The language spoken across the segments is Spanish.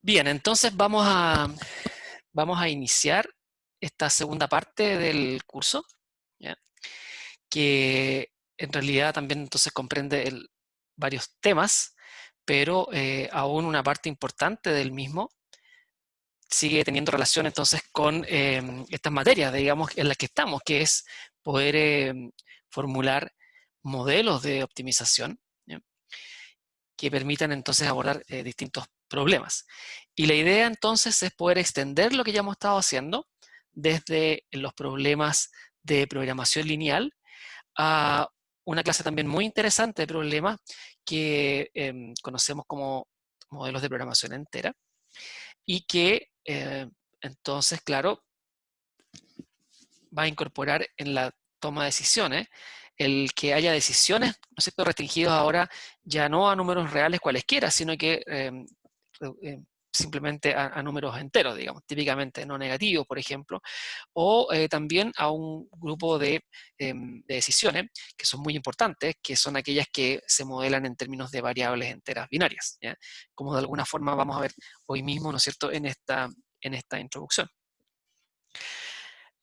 Bien, entonces vamos a iniciar esta segunda parte del curso, ¿ya? Que en realidad también entonces comprende varios temas, pero aún una parte importante del mismo sigue teniendo relación entonces con estas materias, digamos, en las que estamos, que es poder formular modelos de optimización, ¿ya? Que permitan entonces abordar distintos problemas. Y la idea entonces es poder extender lo que ya hemos estado haciendo desde los problemas de programación lineal a una clase también muy interesante de problemas que conocemos como modelos de programación entera y que entonces, claro, va a incorporar en la toma de decisiones el que haya decisiones, ¿no es cierto?, restringidas ahora ya no a números reales cualesquiera, sino que simplemente a números enteros, digamos, típicamente no negativos, por ejemplo, o también a un grupo de decisiones que son muy importantes, que son aquellas que se modelan en términos de variables enteras binarias, ¿ya? Como de alguna forma vamos a ver hoy mismo, ¿no es cierto?, en esta introducción.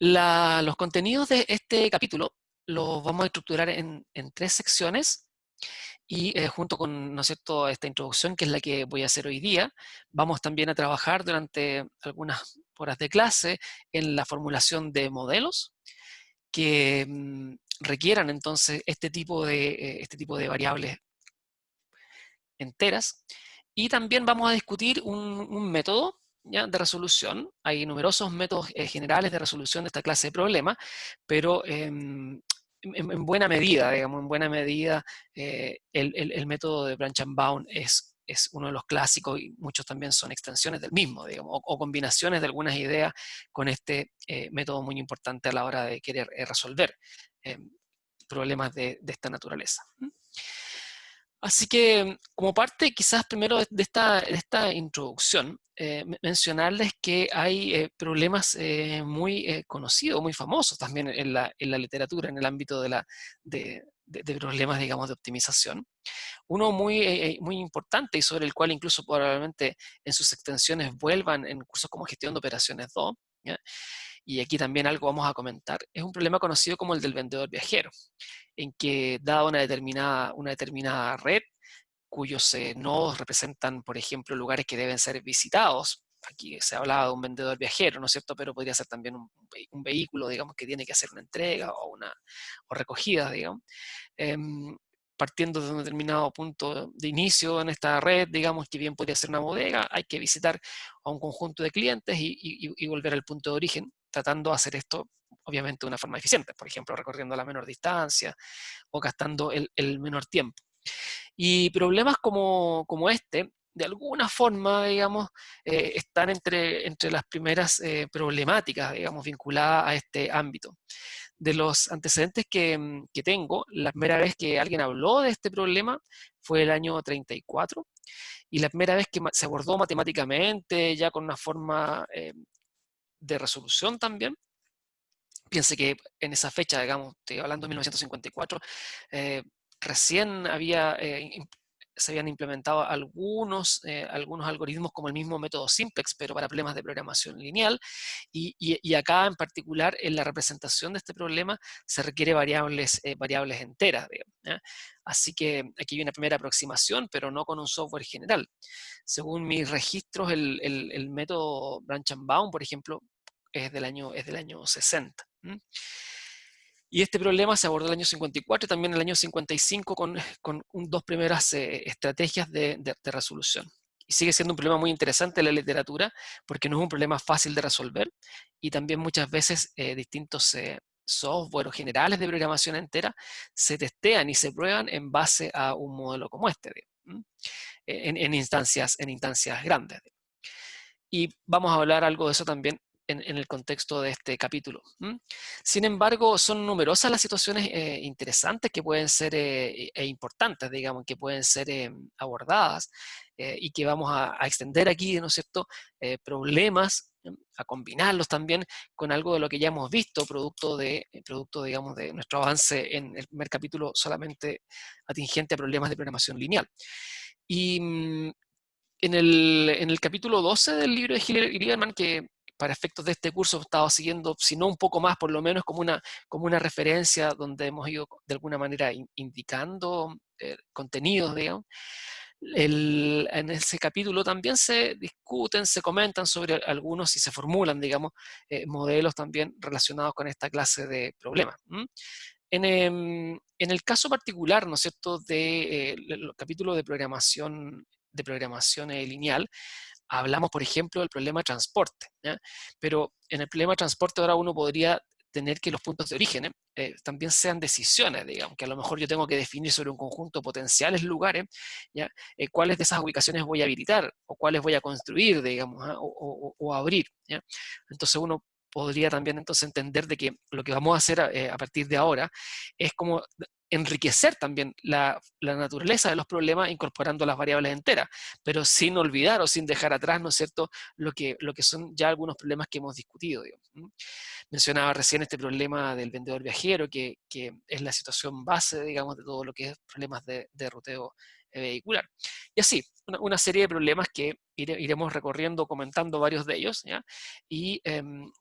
Los contenidos de este capítulo los vamos a estructurar en tres secciones y junto con, ¿no es cierto?, esta introducción, que es la que voy a hacer hoy día, vamos también a trabajar durante algunas horas de clase en la formulación de modelos que requieran entonces este tipo de variables enteras. Y también vamos a discutir un método, ¿ya?, de resolución. Hay numerosos métodos generales de resolución de esta clase de problemas, pero en buena medida, digamos, en buena medida, el método de Branch and Bound es uno de los clásicos y muchos también son extensiones del mismo, digamos, o combinaciones de algunas ideas con este método muy importante a la hora de querer resolver eh, problemas de esta naturaleza. Así que, como parte quizás primero de esta introducción, mencionarles que hay problemas muy conocidos, muy famosos también en la literatura, en el ámbito de problemas, digamos, de optimización. Uno muy importante y sobre el cual incluso probablemente en sus extensiones vuelvan en cursos como gestión de operaciones 2, ¿ya? Y aquí también algo vamos a comentar, es un problema conocido como el del vendedor viajero, en que dada una determinada red, cuyos nodos representan, por ejemplo, lugares que deben ser visitados. Aquí se hablaba de un vendedor viajero, ¿no es cierto? Pero podría ser también un vehículo, digamos, que tiene que hacer una entrega o recogida, digamos. Em, Partiendo de un determinado punto de inicio en esta red, digamos, que bien podría ser una bodega, hay que visitar a un conjunto de clientes y volver al punto de origen, tratando de hacer esto, obviamente, de una forma eficiente, por ejemplo, recorriendo la menor distancia o gastando el menor tiempo. Y problemas como este, de alguna forma, digamos, están entre las primeras problemáticas, digamos, vinculadas a este ámbito. De los antecedentes que tengo, la primera vez que alguien habló de este problema fue el año 34, y la primera vez que se abordó matemáticamente, ya con una forma de resolución también. Piense que en esa fecha, digamos, estoy hablando de 1954, eh, recién se habían implementado algunos algoritmos como el mismo método simplex, pero para problemas de programación lineal, y acá en particular en la representación de este problema se requiere variables enteras, digamos, ¿ya? Así que aquí hay una primera aproximación, pero no con un software general. Según mis registros, el método Branch and Bound, por ejemplo, es del año 60. Y este problema se abordó en el año 54 y también en el año 55 con dos primeras estrategias de resolución. Y sigue siendo un problema muy interesante en la literatura porque no es un problema fácil de resolver, y también muchas veces distintos software o generales de programación entera se testean y se prueban en base a un modelo como este, en instancias grandes. Y vamos a hablar algo de eso también en el contexto de este capítulo. Sin embargo, son numerosas las situaciones interesantes que pueden ser importantes, digamos, que pueden ser abordadas, y que vamos a extender aquí, ¿no es cierto?, problemas, a combinarlos también con algo de lo que ya hemos visto, producto, digamos, de nuestro avance en el primer capítulo solamente atingente a problemas de programación lineal. Y en el capítulo 12 del libro de Hiller y Lieberman, que para efectos de este curso he estado siguiendo, si no un poco más, por lo menos como una referencia donde hemos ido de alguna manera indicando contenidos, digamos. En ese capítulo también se discuten, se comentan sobre algunos y se formulan, digamos, modelos también relacionados con esta clase de problemas. En el caso particular, ¿no es cierto?, del capítulo de programación lineal, hablamos, por ejemplo, del problema de transporte, ¿ya? Pero en el problema de transporte ahora uno podría tener que los puntos de origen también sean decisiones, digamos, que a lo mejor yo tengo que definir sobre un conjunto de potenciales lugares, ¿ya? Cuáles de esas ubicaciones voy a habilitar o cuáles voy a construir, digamos, ¿ah? O abrir, ¿ya? Entonces uno podría también entonces entender de que lo que vamos a hacer a partir de ahora es como enriquecer también la naturaleza de los problemas incorporando las variables enteras, pero sin olvidar o sin dejar atrás, ¿no es cierto?, lo que son ya algunos problemas que hemos discutido, digamos. Mencionaba recién este problema del vendedor viajero, que es la situación base, digamos, de todo lo que es problemas de ruteo vehicular. Y así, una serie de problemas que iremos recorriendo, comentando varios de ellos, ¿ya? Y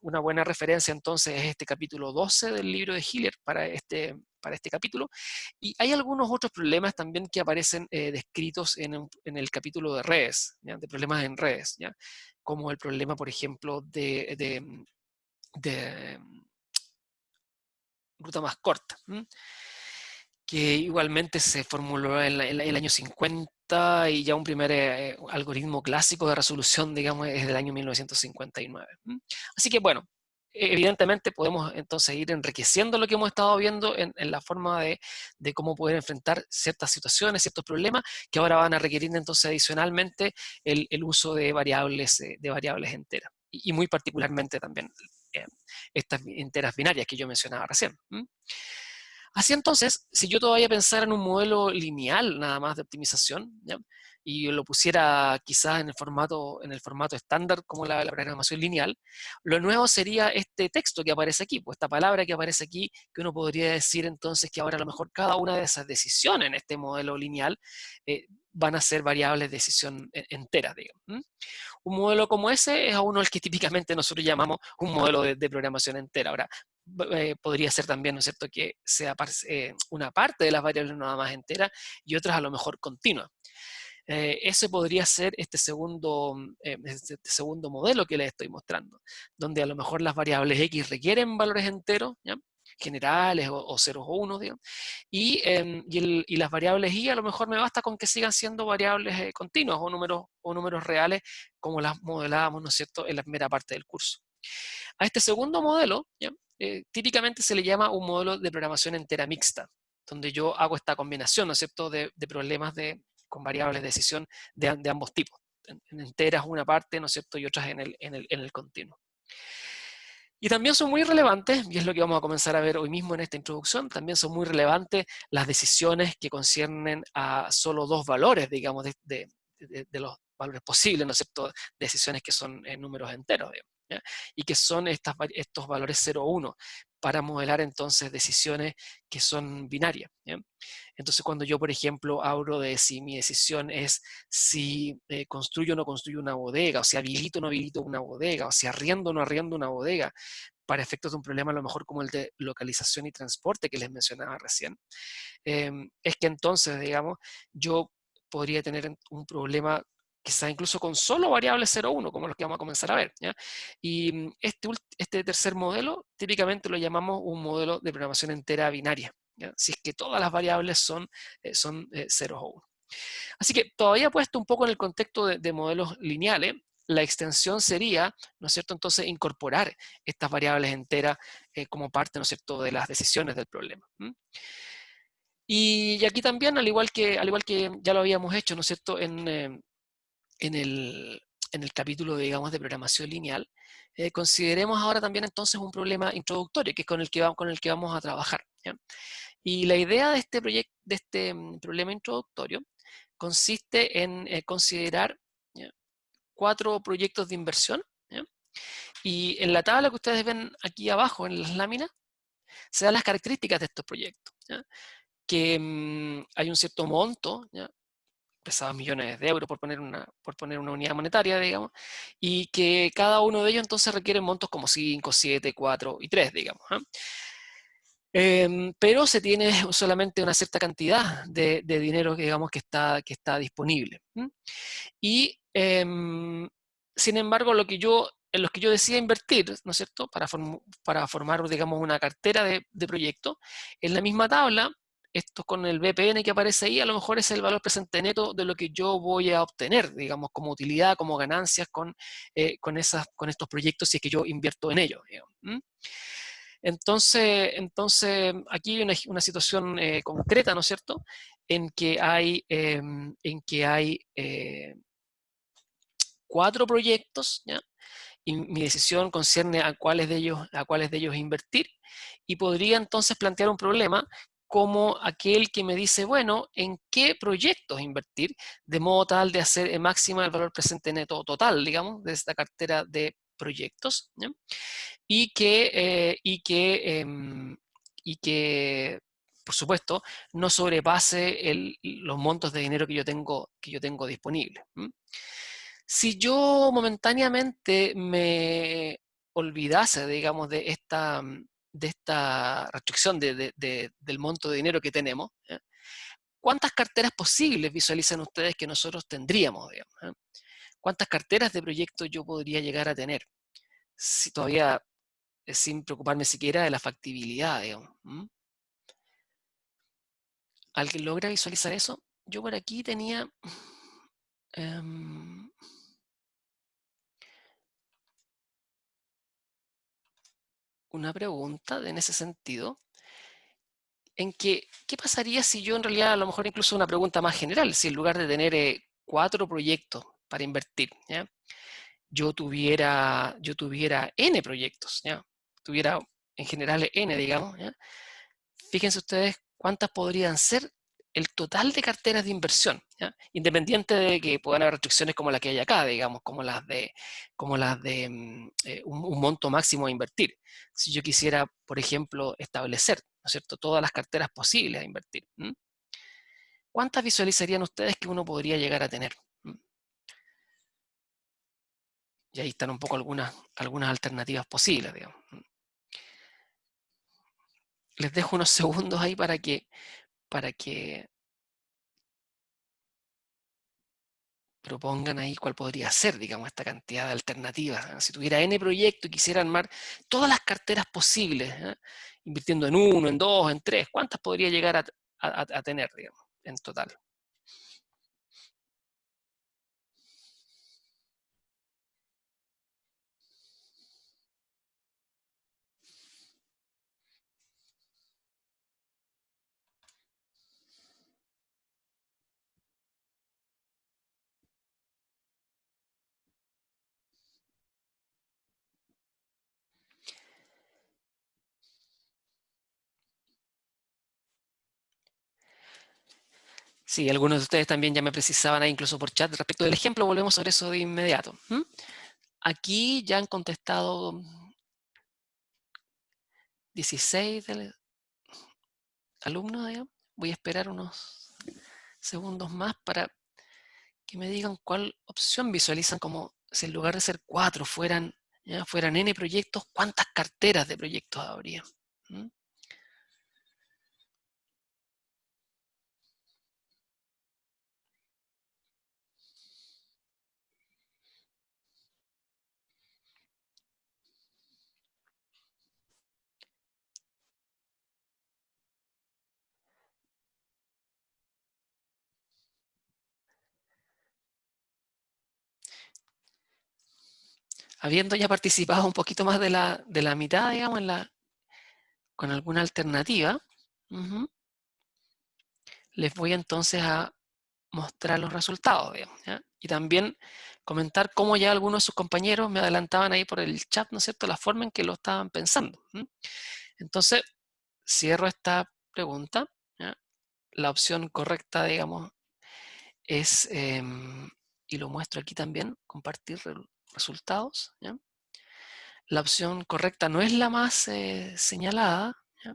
una buena referencia entonces es este capítulo 12 del libro de Hiller para este capítulo. Y hay algunos otros problemas también que aparecen descritos en el capítulo de redes, ¿ya? De problemas en redes, ¿ya? Como el problema, por ejemplo, de ruta más corta, que igualmente se formuló en el año 50 y ya un primer algoritmo clásico de resolución, digamos, es del año 1959. Así que bueno, evidentemente podemos entonces ir enriqueciendo lo que hemos estado viendo en la forma de cómo poder enfrentar ciertas situaciones, ciertos problemas, que ahora van a requerir entonces adicionalmente el uso de variables enteras. Y muy particularmente también eh, estas enteras binarias que yo mencionaba recién. Así entonces, si yo todavía pensara en un modelo lineal nada más de optimización, ¿ya? Y lo pusiera quizás en el formato estándar como la programación lineal, lo nuevo sería este texto que aparece aquí, pues esta palabra que aparece aquí, que uno podría decir entonces que ahora a lo mejor cada una de esas decisiones en este modelo lineal van a ser variables de decisión enteras, digamos. Un modelo como ese es a uno el que típicamente nosotros llamamos un modelo de programación entera. Ahora, podría ser también, ¿no es cierto?, que sea una parte de las variables nada más entera y otras a lo mejor continuas. Ese podría ser este segundo modelo que les estoy mostrando, donde a lo mejor las variables X requieren valores enteros, ¿ya?, generales o ceros o unos, digamos, y las variables Y a lo mejor me basta con que sigan siendo variables continuas o números reales como las modelábamos, ¿no es cierto?, en la primera parte del curso. A este segundo modelo, ¿ya?, típicamente se le llama un modelo de programación entera mixta, donde yo hago esta combinación, ¿no es cierto?, de problemas con variables de decisión de ambos tipos, en enteras una parte, ¿no es cierto?, y otras en el continuo. Y también son muy relevantes, y es lo que vamos a comenzar a ver hoy mismo en esta introducción, también son muy relevantes las decisiones que conciernen a solo dos valores, digamos, de los valores posibles, ¿no es cierto?, decisiones que son números enteros, digamos, ¿ya? Y que son estos valores 0 o 1, para modelar entonces decisiones que son binarias, ¿ya? Entonces cuando yo, por ejemplo, hablo de si mi decisión es si construyo o no construyo una bodega, o si habilito o no habilito una bodega, o si arriendo o no arriendo una bodega, para efectos de un problema a lo mejor como el de localización y transporte que les mencionaba recién, es que entonces, digamos, yo podría tener un problema quizá incluso con solo variables 0 o 1, como los que vamos a comenzar a ver, ¿ya? Y este tercer modelo típicamente lo llamamos un modelo de programación entera binaria, ¿ya?, si es que todas las variables son ceros o 1. Así que todavía puesto un poco en el contexto de modelos lineales, la extensión sería, ¿no es cierto?, entonces incorporar estas variables enteras como parte, ¿no es cierto?, de las decisiones del problema. Y aquí también, al igual que ya lo habíamos hecho, ¿no es cierto?, en el capítulo, digamos, de programación lineal, consideremos ahora también entonces un problema introductorio, que es con el que vamos a trabajar, ¿ya? Y la idea de este proyecto, de este problema introductorio, consiste en considerar, ¿ya?, 4 proyectos de inversión, ¿ya? Y en la tabla que ustedes ven aquí abajo en las láminas, se dan las características de estos proyectos, ¿ya? Que hay un cierto monto, ¿ya?, pesaban millones de euros por poner una unidad monetaria, digamos, y que cada uno de ellos entonces requiere montos como 5, 7, 4 y 3, digamos. ¿Ah? Pero se tiene solamente una cierta cantidad de dinero que, digamos, que está disponible. ¿Mm? Y, sin embargo, en los que yo decía invertir, ¿no es cierto?, para formar, digamos, una cartera de proyectos, en la misma tabla, esto con el BPN que aparece ahí, a lo mejor es el valor presente neto de lo que yo voy a obtener, digamos, como utilidad, como ganancias con estos proyectos si es que yo invierto en ellos, digamos. ¿Mm? Entonces, aquí hay una situación concreta, ¿no es cierto?, en que hay 4 proyectos, ¿ya? Y mi decisión concierne a cuáles de ellos invertir, y podría entonces plantear un problema como aquel que me dice, bueno, ¿en qué proyectos invertir? De modo tal de hacer máxima el valor presente neto total, digamos, de esta cartera de proyectos, ¿ya? Y que, y que, por supuesto, no sobrepase los montos de dinero que yo tengo disponible. Si yo momentáneamente me olvidase, digamos, de esta restricción del monto de dinero que tenemos, ¿ya? ¿Cuántas carteras posibles visualizan ustedes que nosotros tendríamos, digamos, ¿eh? ¿Cuántas carteras de proyectos yo podría llegar a tener? Si todavía, sin preocuparme siquiera de la factibilidad, digamos. ¿Alguien logra visualizar eso? Yo por aquí tenía em, una pregunta en ese sentido, en que, ¿qué pasaría si yo en realidad, a lo mejor incluso una pregunta más general, si en lugar de tener 4 proyectos para invertir, ¿ya? Yo tuviera N proyectos, ¿ya? Tuviera en general N, digamos, ¿ya? Fíjense ustedes cuántas podrían ser el total de carteras de inversión, ¿ya? Independiente de que puedan haber restricciones como la que hay acá, digamos, como las de un monto máximo a invertir. Si yo quisiera, por ejemplo, establecer, ¿no es cierto?, todas las carteras posibles a invertir. ¿Cuántas visualizarían ustedes que uno podría llegar a tener? Y ahí están un poco algunas alternativas posibles, digamos. Les dejo unos segundos ahí para que propongan ahí cuál podría ser, digamos, esta cantidad de alternativas. ¿Eh? Si tuviera N proyecto y quisiera armar todas las carteras posibles, ¿eh? Invirtiendo en uno, en dos, en tres, ¿cuántas podría llegar a tener, digamos, en total? Sí, algunos de ustedes también ya me precisaban ahí incluso por chat respecto del ejemplo, volvemos sobre eso de inmediato. Aquí ya han contestado 16 alumnos, digamos. Voy a esperar unos segundos más para que me digan cuál opción visualizan, como si en lugar de ser 4 fueran N proyectos, ¿cuántas carteras de proyectos habría? ¿Mm? Habiendo ya participado un poquito más de la mitad, digamos, con alguna alternativa, les voy entonces a mostrar los resultados, digamos, ¿ya? Y también comentar cómo ya algunos de sus compañeros me adelantaban ahí por el chat, ¿no es cierto?, la forma en que lo estaban pensando. Entonces, cierro esta pregunta, ¿ya? La opción correcta, digamos, es, y lo muestro aquí también, compartir resultados, ¿ya? La opción correcta no es la más señalada, ¿ya?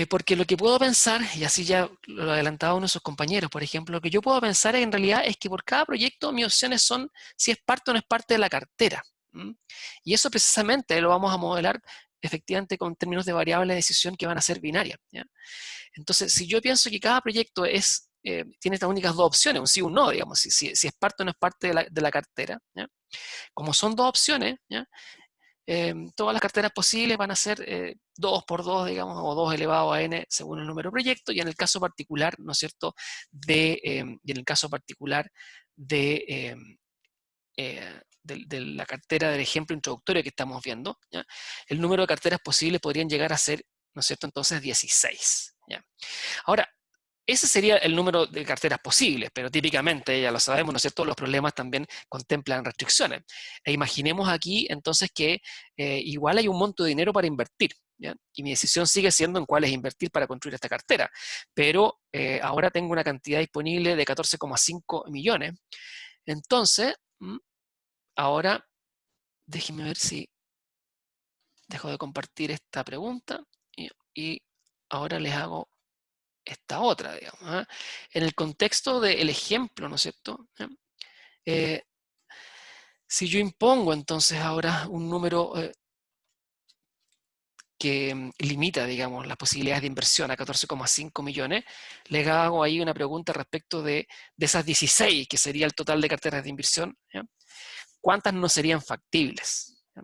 Porque lo que puedo pensar, y así ya lo adelantaba uno de sus compañeros, por ejemplo, lo que yo puedo pensar en realidad es que por cada proyecto mis opciones son si es parte o no es parte de la cartera. ¿M? Y eso precisamente lo vamos a modelar efectivamente con términos de variable de decisión que van a ser binarias. ¿Ya? Entonces, si yo pienso que cada proyecto tiene estas únicas dos opciones, un sí o un no, digamos, si es parte o no es parte de la cartera, ¿ya? Como son dos opciones, ¿ya? Todas las carteras posibles van a ser 2 por 2, digamos, o 2 elevado a n según el número de proyectos, y en el caso particular, ¿no es cierto?, y en el caso particular de, de la cartera del ejemplo introductorio que estamos viendo, ¿ya? El número de carteras posibles podrían llegar a ser, ¿no es cierto?, entonces 16. ¿Ya? Ahora, ese sería el número de carteras posibles, pero típicamente, ya lo sabemos, ¿no es cierto?, los problemas también contemplan restricciones. E imaginemos aquí entonces que igual hay un monto de dinero para invertir, ¿ya? Y mi decisión sigue siendo en cuál es invertir para construir esta cartera, pero ahora tengo una cantidad disponible de 14,5 millones. Entonces, ahora déjenme ver si dejo de compartir esta pregunta y ahora les hago esta otra, digamos. ¿Ah? En el contexto del ejemplo, ¿no es cierto? Eh, si yo impongo entonces ahora un número que limita, digamos, las posibilidades de inversión a 14,5 millones, le hago ahí una pregunta respecto de esas 16, que sería el total de carteras de inversión, ¿ya? ¿Cuántas no serían factibles? ¿Ya?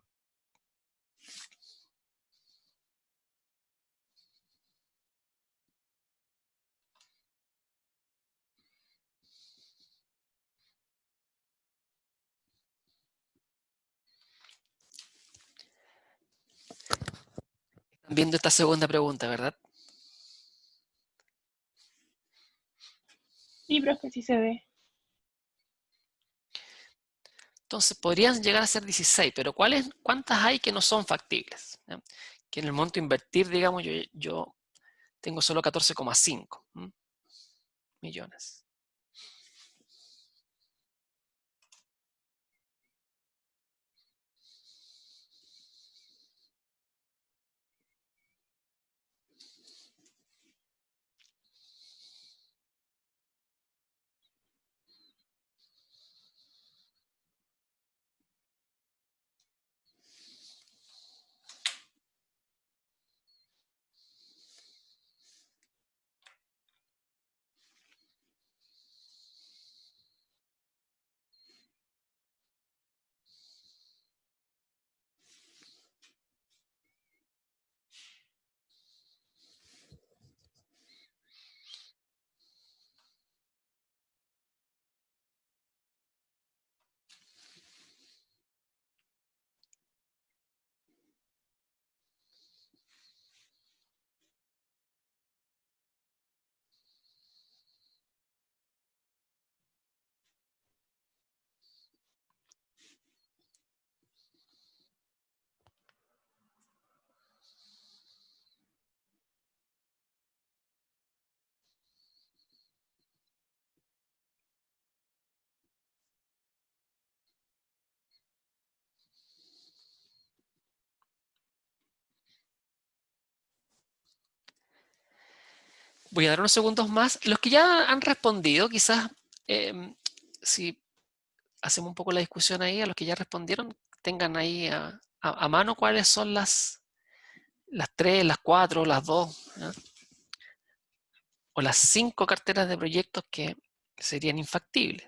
Están viendo esta segunda pregunta, ¿verdad? Sí, profe, sí se ve. Entonces podrían llegar a ser 16, pero ¿cuántas hay que no son factibles? ¿Ya? Que en el monto invertir, digamos, yo tengo solo 14,5 millones. Voy a dar unos segundos más. Los que ya han respondido, quizás, si hacemos un poco la discusión ahí, a los que ya respondieron, tengan ahí a mano cuáles son las 3, las 4, las 2, ¿ya? O las 5 carteras de proyectos que serían infactibles.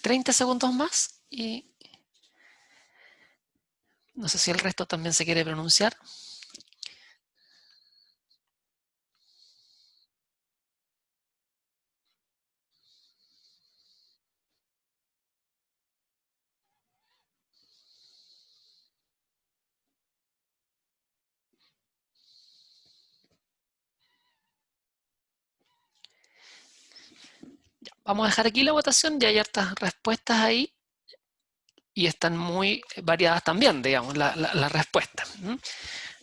¿30 segundos más? Y No sé si el resto también se quiere pronunciar. Ya, vamos a dejar aquí la votación, ya hay hartas respuestas ahí y están muy variadas también, digamos, las respuestas.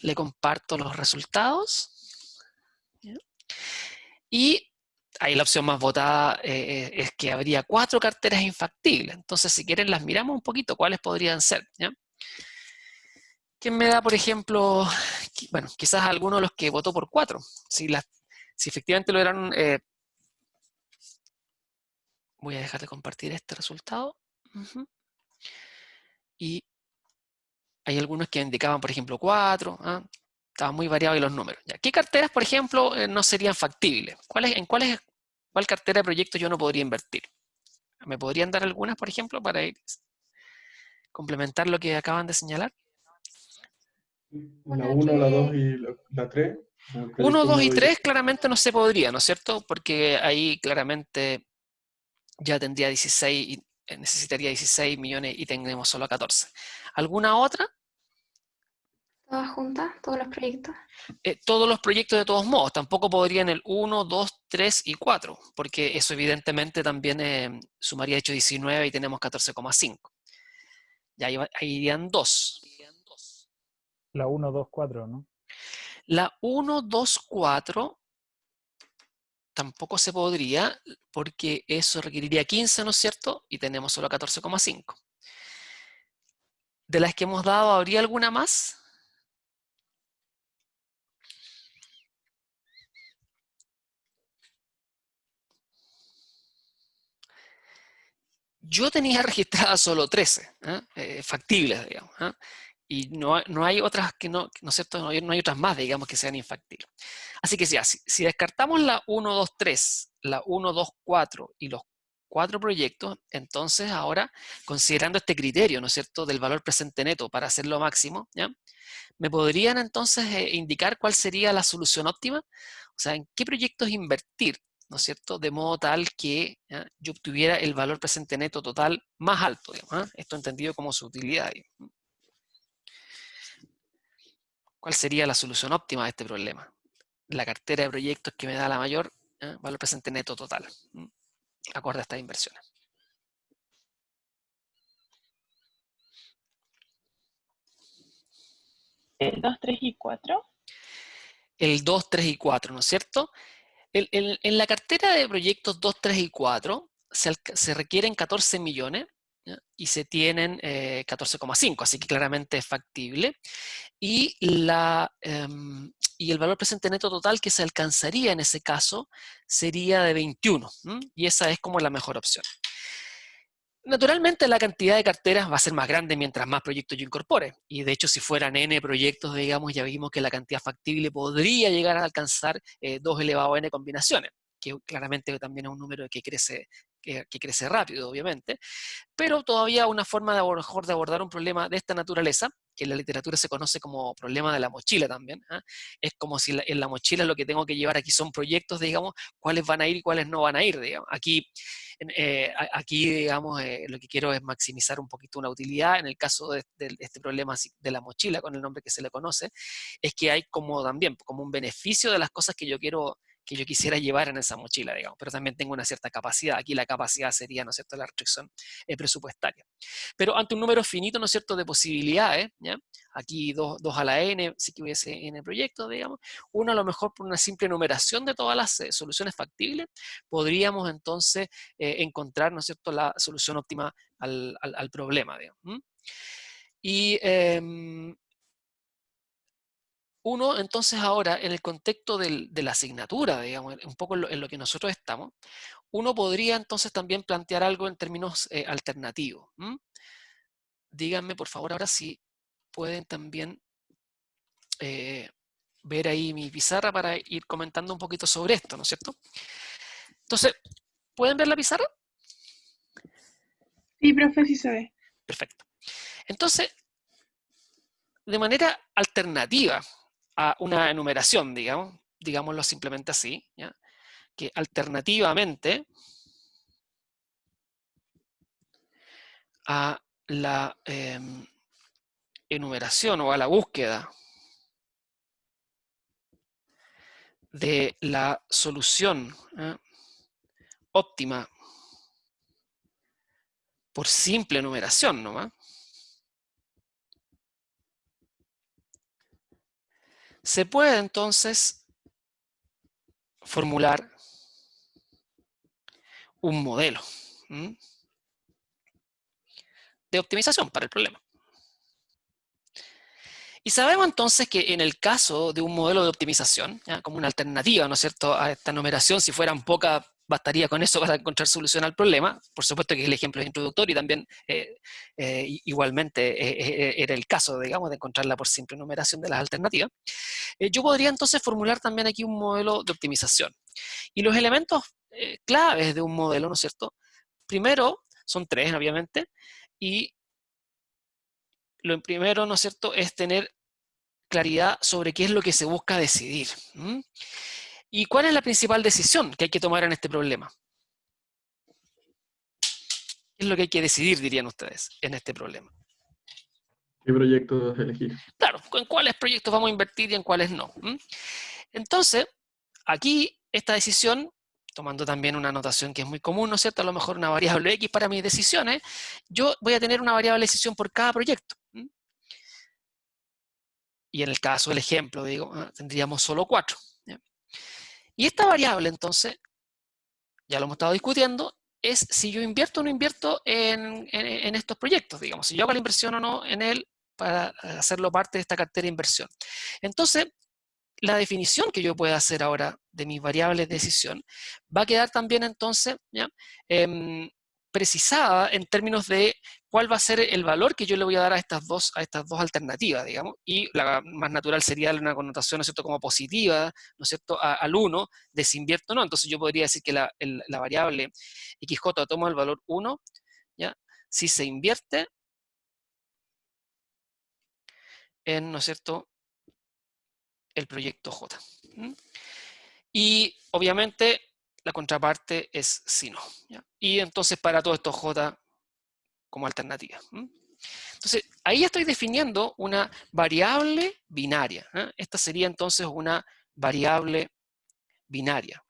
Le comparto los resultados. Y ahí la opción más votada es que habría 4 carteras infactibles. Entonces, si quieren, las miramos un poquito, cuáles podrían ser. ¿Ya? ¿Quién me da, por ejemplo, bueno, quizás alguno de los que votó por 4? Si efectivamente lograron, voy a dejar de compartir este resultado. Y hay algunos que indicaban, por ejemplo, 4. ¿Ah? Estaban muy variados los números. ¿Ya? ¿Qué carteras, por ejemplo, no serían factibles? ¿Cuál cartera de proyectos yo no podría invertir? ¿Me podrían dar algunas, por ejemplo, para ir complementar lo que acaban de señalar? La Una 1, la 2 que y la 3. El 1, proyecto 2 1, y 2 y 3. 3 claramente no se podría, ¿no es cierto? Porque ahí claramente ya tendría 16 y necesitaría 16 millones y tendremos solo 14. ¿Alguna otra? todas juntas, todos los proyectos. Todos los proyectos de todos modos, tampoco podrían el 1, 2, 3 y 4, porque eso evidentemente también sumaría hecho 19 y tenemos 14,5. Ya ahí irían 2. La 1, 2, 4, ¿no? La 1, 2, 4 tampoco se podría porque eso requeriría 15, ¿no es cierto? Y tenemos solo 14,5. ¿De las que hemos dado, habría alguna más? Yo tenía registradas solo 13, factibles, digamos. Y no hay otras que ¿no es cierto? No hay otras más, digamos, que sean infactibles. Así que si descartamos la 1, 2, 3, la 1, 2, 4 y los 4 proyectos, entonces ahora, considerando este criterio, ¿no es cierto?, del valor presente neto para hacerlo máximo, ¿ya? ¿Me podrían entonces indicar cuál sería la solución óptima? O sea, ¿en qué proyectos invertir? ¿No es cierto? De modo tal que ¿ya? Yo obtuviera el valor presente neto total más alto, digamos, ¿ah? Esto entendido como su utilidad. Digamos. ¿Cuál sería la solución óptima a este problema? La cartera de proyectos que me da la mayor valor presente neto total, acorde a estas inversiones. El 2, 3 y 4. El 2, 3 y 4, ¿no es cierto? En la cartera de proyectos 2, 3 y 4 se requieren 14 millones, ¿ya? Y se tienen 14,5, así que claramente es factible. Y, y el valor presente neto total que se alcanzaría en ese caso sería de 21, y esa es como la mejor opción. Naturalmente la cantidad de carteras va a ser más grande mientras más proyectos yo incorpore. Y de hecho, si fueran N proyectos, digamos, ya vimos que la cantidad factible podría llegar a alcanzar 2 elevado a N combinaciones, que claramente también es un número que crece rápido, obviamente. Pero todavía una forma de, mejor de abordar un problema de esta naturaleza, que en la literatura se conoce como problema de la mochila también, es como si en la mochila lo que tengo que llevar aquí son proyectos, digamos, cuáles van a ir y cuáles no van a ir, digamos. Aquí digamos, lo que quiero es maximizar un poquito una utilidad. En el caso de este problema de la mochila, con el nombre que se le conoce, es que hay como también, como un beneficio de las cosas que yo quisiera llevar en esa mochila, digamos, pero también tengo una cierta capacidad. Aquí la capacidad sería, ¿no es cierto?, la restricción presupuestaria. Pero ante un número finito, ¿no es cierto?, de posibilidades, ¿ya? Aquí 2 a la n, si que hubiese n proyectos, digamos, uno a lo mejor por una simple enumeración de todas las soluciones factibles, podríamos entonces encontrar, ¿no es cierto?, la solución óptima al problema, digamos. Y uno, entonces, ahora, en el contexto de la asignatura, digamos, un poco en lo que nosotros estamos, uno podría entonces también plantear algo en términos alternativos. Díganme, por favor, ahora si pueden también ver ahí mi pizarra para ir comentando un poquito sobre esto, ¿no es cierto? Entonces, ¿pueden ver la pizarra? Sí, profe, sí se ve. Perfecto. Entonces, de manera alternativa a una enumeración, digámoslo simplemente así, ¿ya? Que alternativamente a la enumeración o a la búsqueda de la solución óptima por simple enumeración nomás, se puede entonces formular un modelo de optimización para el problema. Y sabemos entonces que en el caso de un modelo de optimización, ¿ya? Como una alternativa, ¿no es cierto?, a esta enumeración, si fueran pocas, bastaría con eso para encontrar solución al problema. Por supuesto que el ejemplo es introductorio y también igualmente era el caso, digamos, de encontrarla por simple enumeración de las alternativas. Yo podría entonces formular también aquí un modelo de optimización. Y los elementos claves de un modelo, ¿no es cierto?, primero, son tres, obviamente, y lo primero, ¿no es cierto?, es tener claridad sobre qué es lo que se busca decidir. ¿Y cuál es la principal decisión que hay que tomar en este problema? ¿Qué es lo que hay que decidir, dirían ustedes, en este problema? ¿Qué proyectos elegir? Claro, en cuáles proyectos vamos a invertir y en cuáles no. Entonces, aquí esta decisión, tomando también una notación que es muy común, ¿no es cierto?, a lo mejor una variable X para mis decisiones, yo voy a tener una variable decisión por cada proyecto. Y en el caso del ejemplo, tendríamos solo 4. ¿Ya? Y esta variable, entonces, ya lo hemos estado discutiendo, es si yo invierto o no invierto en estos proyectos, digamos, si yo hago la inversión o no en él para hacerlo parte de esta cartera de inversión. Entonces, la definición que yo pueda hacer ahora de mis variables de decisión va a quedar también entonces, ¿ya? Precisada en términos de cuál va a ser el valor que yo le voy a dar a estas dos alternativas, digamos, y la más natural sería darle una connotación, ¿no es cierto?, como positiva, ¿no es cierto?, al 1 de si invierto o no. Entonces yo podría decir que la variable XJ toma el valor 1, ¿ya?, si se invierte en, ¿no es cierto?, el proyecto J. Y obviamente la contraparte es si no, ¿ya? Y entonces para todo esto J como alternativa. Entonces, ahí ya estoy definiendo una variable binaria. Esta sería entonces una variable binaria,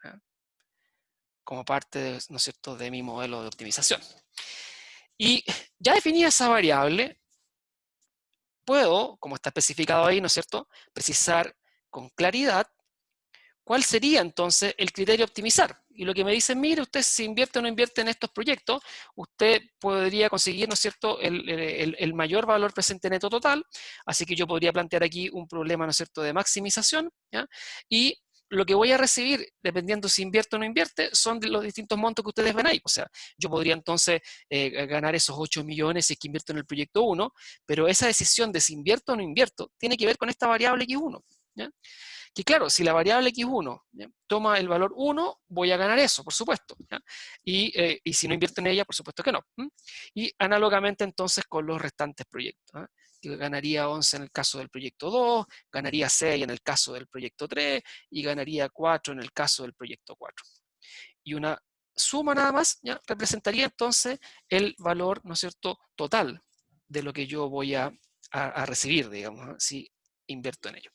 como parte de, ¿no es cierto?, de mi modelo de optimización. Y ya definida esa variable, puedo, como está especificado ahí, ¿no es cierto?, precisar con claridad cuál sería entonces el criterio a optimizar. Y lo que me dicen, mire, usted si invierte o no invierte en estos proyectos, usted podría conseguir, ¿no es cierto?, el mayor valor presente neto total. Así que yo podría plantear aquí un problema, ¿no es cierto?, de maximización, ¿ya? Y lo que voy a recibir, dependiendo si invierto o no invierte, son de los distintos montos que ustedes ven ahí. O sea, yo podría entonces ganar esos 8 millones si es que invierto en el proyecto 1, pero esa decisión de si invierto o no invierto tiene que ver con esta variable X1, ¿ya? Que claro, si la variable X1 ¿ya?, toma el valor 1, voy a ganar eso, por supuesto. ¿Ya? Y si no invierto en ella, por supuesto que no. Y análogamente entonces con los restantes proyectos. Que ganaría 11 en el caso del proyecto 2, ganaría 6 en el caso del proyecto 3 y ganaría 4 en el caso del proyecto 4. Y una suma nada más, ¿ya?, representaría entonces el valor, ¿no es cierto?, total de lo que yo voy a recibir, digamos, si invierto en ello.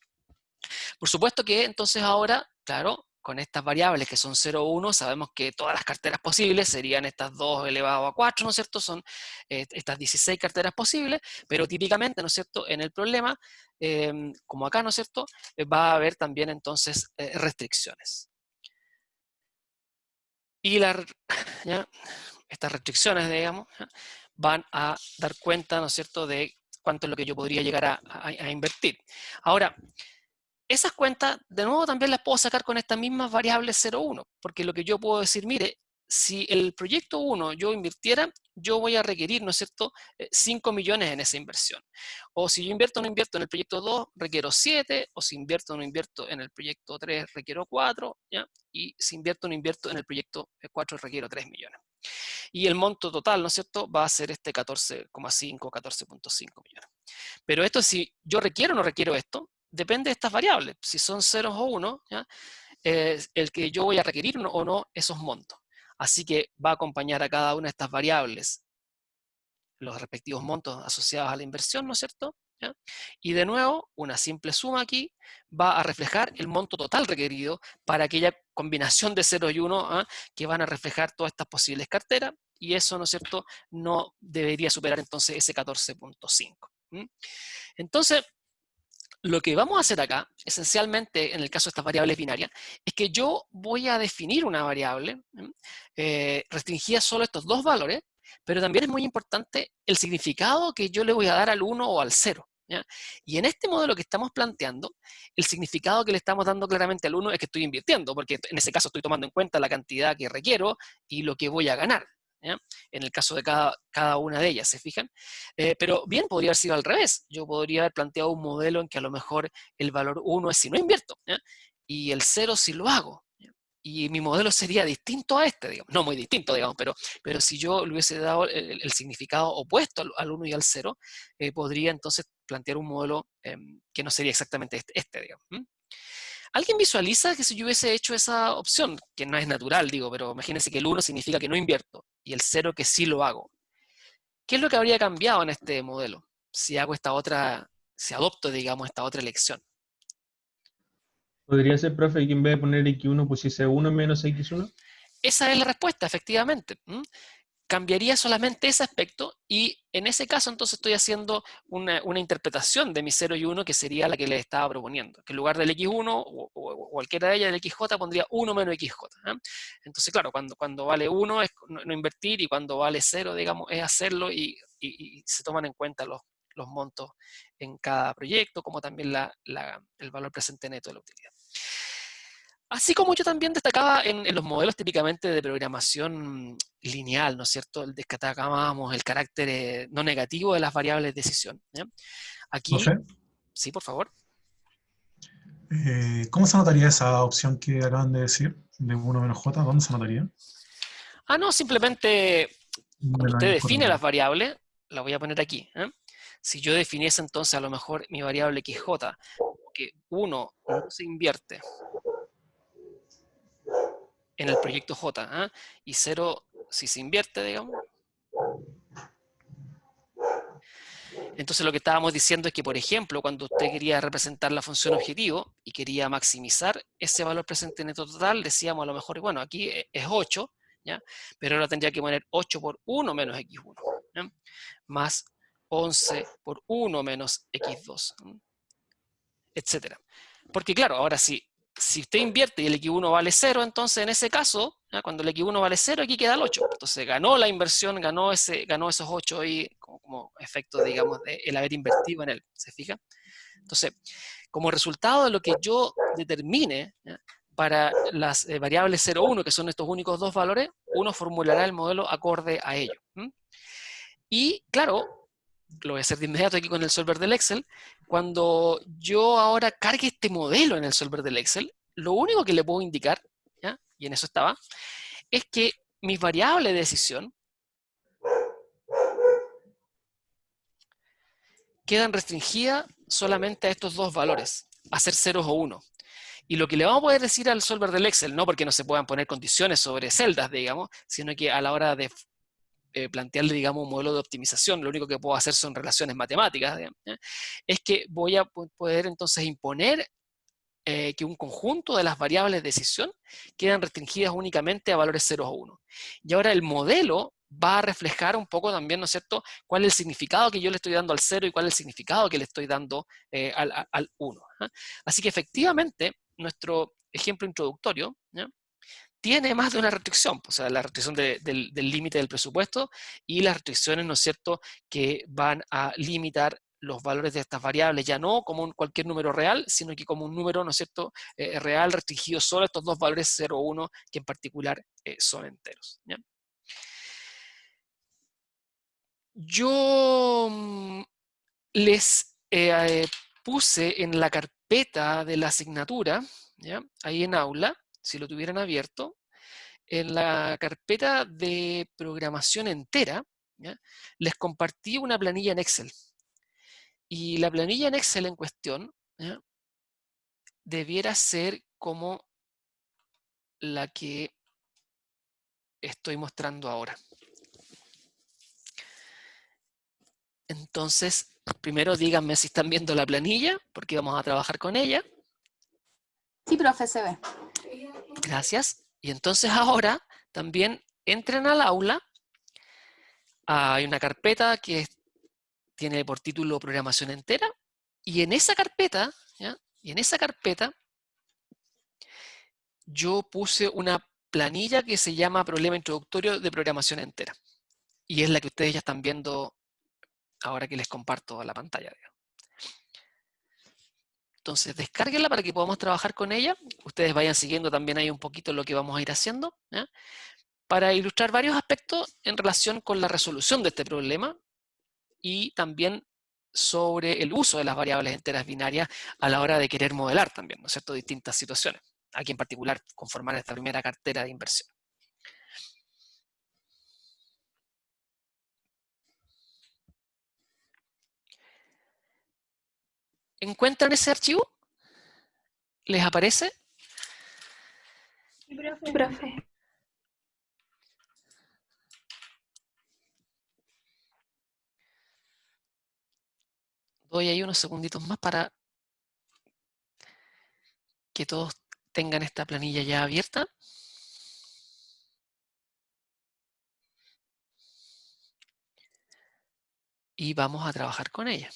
Por supuesto que entonces ahora, claro, con estas variables que son 0, 1, sabemos que todas las carteras posibles serían estas 2 elevado a 4, ¿no es cierto? Son estas 16 carteras posibles, pero típicamente, ¿no es cierto?, en el problema, como acá, ¿no es cierto?, va a haber también entonces restricciones. Y ¿ya?, estas restricciones, digamos, ¿ya?, van a dar cuenta, ¿no es cierto?, de cuánto es lo que yo podría llegar a invertir. Ahora, esas cuentas, de nuevo, también las puedo sacar con estas mismas variables 0, 1, porque lo que yo puedo decir, mire, si el proyecto 1 yo invirtiera, yo voy a requerir, ¿no es cierto?, 5 millones en esa inversión. O si yo invierto o no invierto en el proyecto 2, requiero 7, o si invierto o no invierto en el proyecto 3, requiero 4, ¿ya? Y si invierto o no invierto en el proyecto 4, requiero 3 millones. Y el monto total, ¿no es cierto?, va a ser este 14,5, 14,5 millones. Pero esto, si yo requiero o no requiero esto, depende de estas variables. Si son ceros o uno, ¿ya?, el que yo voy a requerir o no esos montos. Así que va a acompañar a cada una de estas variables los respectivos montos asociados a la inversión, ¿no es cierto? ¿Ya? Y de nuevo, una simple suma aquí va a reflejar el monto total requerido para aquella combinación de 0 y 1, ¿ah?, que van a reflejar todas estas posibles carteras, y eso, ¿no es cierto?, no debería superar entonces ese 14,5. Entonces, lo que vamos a hacer acá, esencialmente en el caso de estas variables binarias, es que yo voy a definir una variable restringida solo a estos dos valores, pero también es muy importante el significado que yo le voy a dar al 1 o al 0. ¿Ya? Y en este modelo que estamos planteando, el significado que le estamos dando claramente al 1 es que estoy invirtiendo, porque en ese caso estoy tomando en cuenta la cantidad que requiero y lo que voy a ganar, ¿ya?, en el caso de cada una de ellas, ¿se fijan? Pero bien podría haber sido al revés. Yo podría haber planteado un modelo en que a lo mejor el valor 1 es si no invierto, ¿ya?, y el 0 si lo hago, ¿ya? Y mi modelo sería distinto a este, digamos. No muy distinto, digamos, pero si yo le hubiese dado el significado opuesto al 1 y al 0, podría entonces plantear un modelo que no sería exactamente este, digamos. ¿Alguien visualiza que si yo hubiese hecho esa opción, que no es natural, digo, pero imagínense que el 1 significa que no invierto y el 0 que sí lo hago? ¿Qué es lo que habría cambiado en este modelo si hago esta otra, si adopto, digamos, esta otra elección? ¿Podría ser, profe, que en vez de poner X1 pusiese 1 menos X1? Esa es la respuesta, efectivamente. Cambiaría solamente ese aspecto y en ese caso entonces estoy haciendo una interpretación de mi 0 y 1 que sería la que les estaba proponiendo, que en lugar del X1 o cualquiera de ellas del XJ pondría 1 menos XJ. Entonces, claro, cuando vale 1 es no invertir y cuando vale 0, digamos, es hacerlo y se toman en cuenta los montos en cada proyecto, como también el valor presente neto de la utilidad. Así como yo también destacaba en los modelos típicamente de programación lineal, ¿no es cierto? Destacábamos el carácter no negativo de las variables de decisión, ¿ya? Aquí, Profe, sí, por favor. ¿cómo se anotaría esa opción que acaban de decir, de 1 menos j? ¿Dónde se anotaría? No, simplemente cuando Menos usted X, define las variables, la voy a poner aquí. Si yo definiese entonces a lo mejor mi variable XJ, que 1 no se invierte en el proyecto J, y 0 si se invierte, digamos. Entonces lo que estábamos diciendo es que, por ejemplo, cuando usted quería representar la función objetivo y quería maximizar ese valor presente neto total, decíamos a lo mejor, bueno, aquí es 8, ¿ya?, pero ahora tendría que poner 8 por 1 menos x1, ¿ya?, más 11 por 1 menos x2, etcétera. Porque claro, ahora si usted invierte y el X1 vale 0, entonces en ese caso, ¿ya?, cuando el X1 vale 0, aquí queda el 8. Entonces ganó la inversión, ganó esos 8 ahí como efecto, digamos, de el haber invertido en él. ¿Se fija? Entonces, como resultado de lo que yo determine, ¿ya?, para las variables 0, 1, que son estos únicos dos valores, uno formulará el modelo acorde a ello. Y claro, lo voy a hacer de inmediato aquí con el solver del Excel. Cuando yo ahora cargue este modelo en el solver del Excel, lo único que le puedo indicar, ¿ya?, y en eso estaba, es que mis variables de decisión quedan restringidas solamente a estos dos valores, a ser ceros o 1. Y lo que le vamos a poder decir al solver del Excel, no porque no se puedan poner condiciones sobre celdas, digamos, sino que a la hora de plantearle, digamos, un modelo de optimización, lo único que puedo hacer son relaciones matemáticas, digamos, ¿ya?, es que voy a poder entonces imponer que un conjunto de las variables de decisión quedan restringidas únicamente a valores 0 o 1. Y ahora el modelo va a reflejar un poco también, ¿no es cierto?, cuál es el significado que yo le estoy dando al 0 y cuál es el significado que le estoy dando al 1. Así que efectivamente, nuestro ejemplo introductorio, ¿ya?, tiene más de una restricción, o sea, la restricción del límite del presupuesto y las restricciones, ¿no es cierto?, que van a limitar los valores de estas variables, ya no como cualquier número real, sino que como un número, ¿no es cierto?, real restringido solo a estos dos valores 0 o 1, que en particular son enteros, ¿ya? Yo les puse en la carpeta de la asignatura, ¿ya?, ahí en aula, si lo tuvieran abierto, en la carpeta de programación entera, ¿ya? Les compartí una planilla en Excel. Y la planilla en Excel en cuestión, ¿ya? Debiera ser como la que estoy mostrando ahora. Entonces, primero díganme si están viendo la planilla, porque vamos a trabajar con ella. Sí, profe, se ve. Gracias. Y entonces ahora también entren al aula. Hay una carpeta que tiene por título Programación Entera. Y en esa carpeta, ¿ya? Y en esa carpeta yo puse una planilla que se llama Problema Introductorio de Programación Entera. Y es la que ustedes ya están viendo ahora que les comparto la pantalla. Entonces, descárguenla para que podamos trabajar con ella. Ustedes vayan siguiendo también ahí un poquito lo que vamos a ir haciendo, ¿ya? Para ilustrar varios aspectos en relación con la resolución de este problema y también sobre el uso de las variables enteras binarias a la hora de querer modelar también, ¿no es cierto?, distintas situaciones. Aquí en particular, conformar esta primera cartera de inversión. ¿Encuentran ese archivo? ¿Les aparece? Sí, profe. Sí, profe. Doy ahí unos segunditos más para que todos tengan esta planilla ya abierta. Y vamos a trabajar con ella.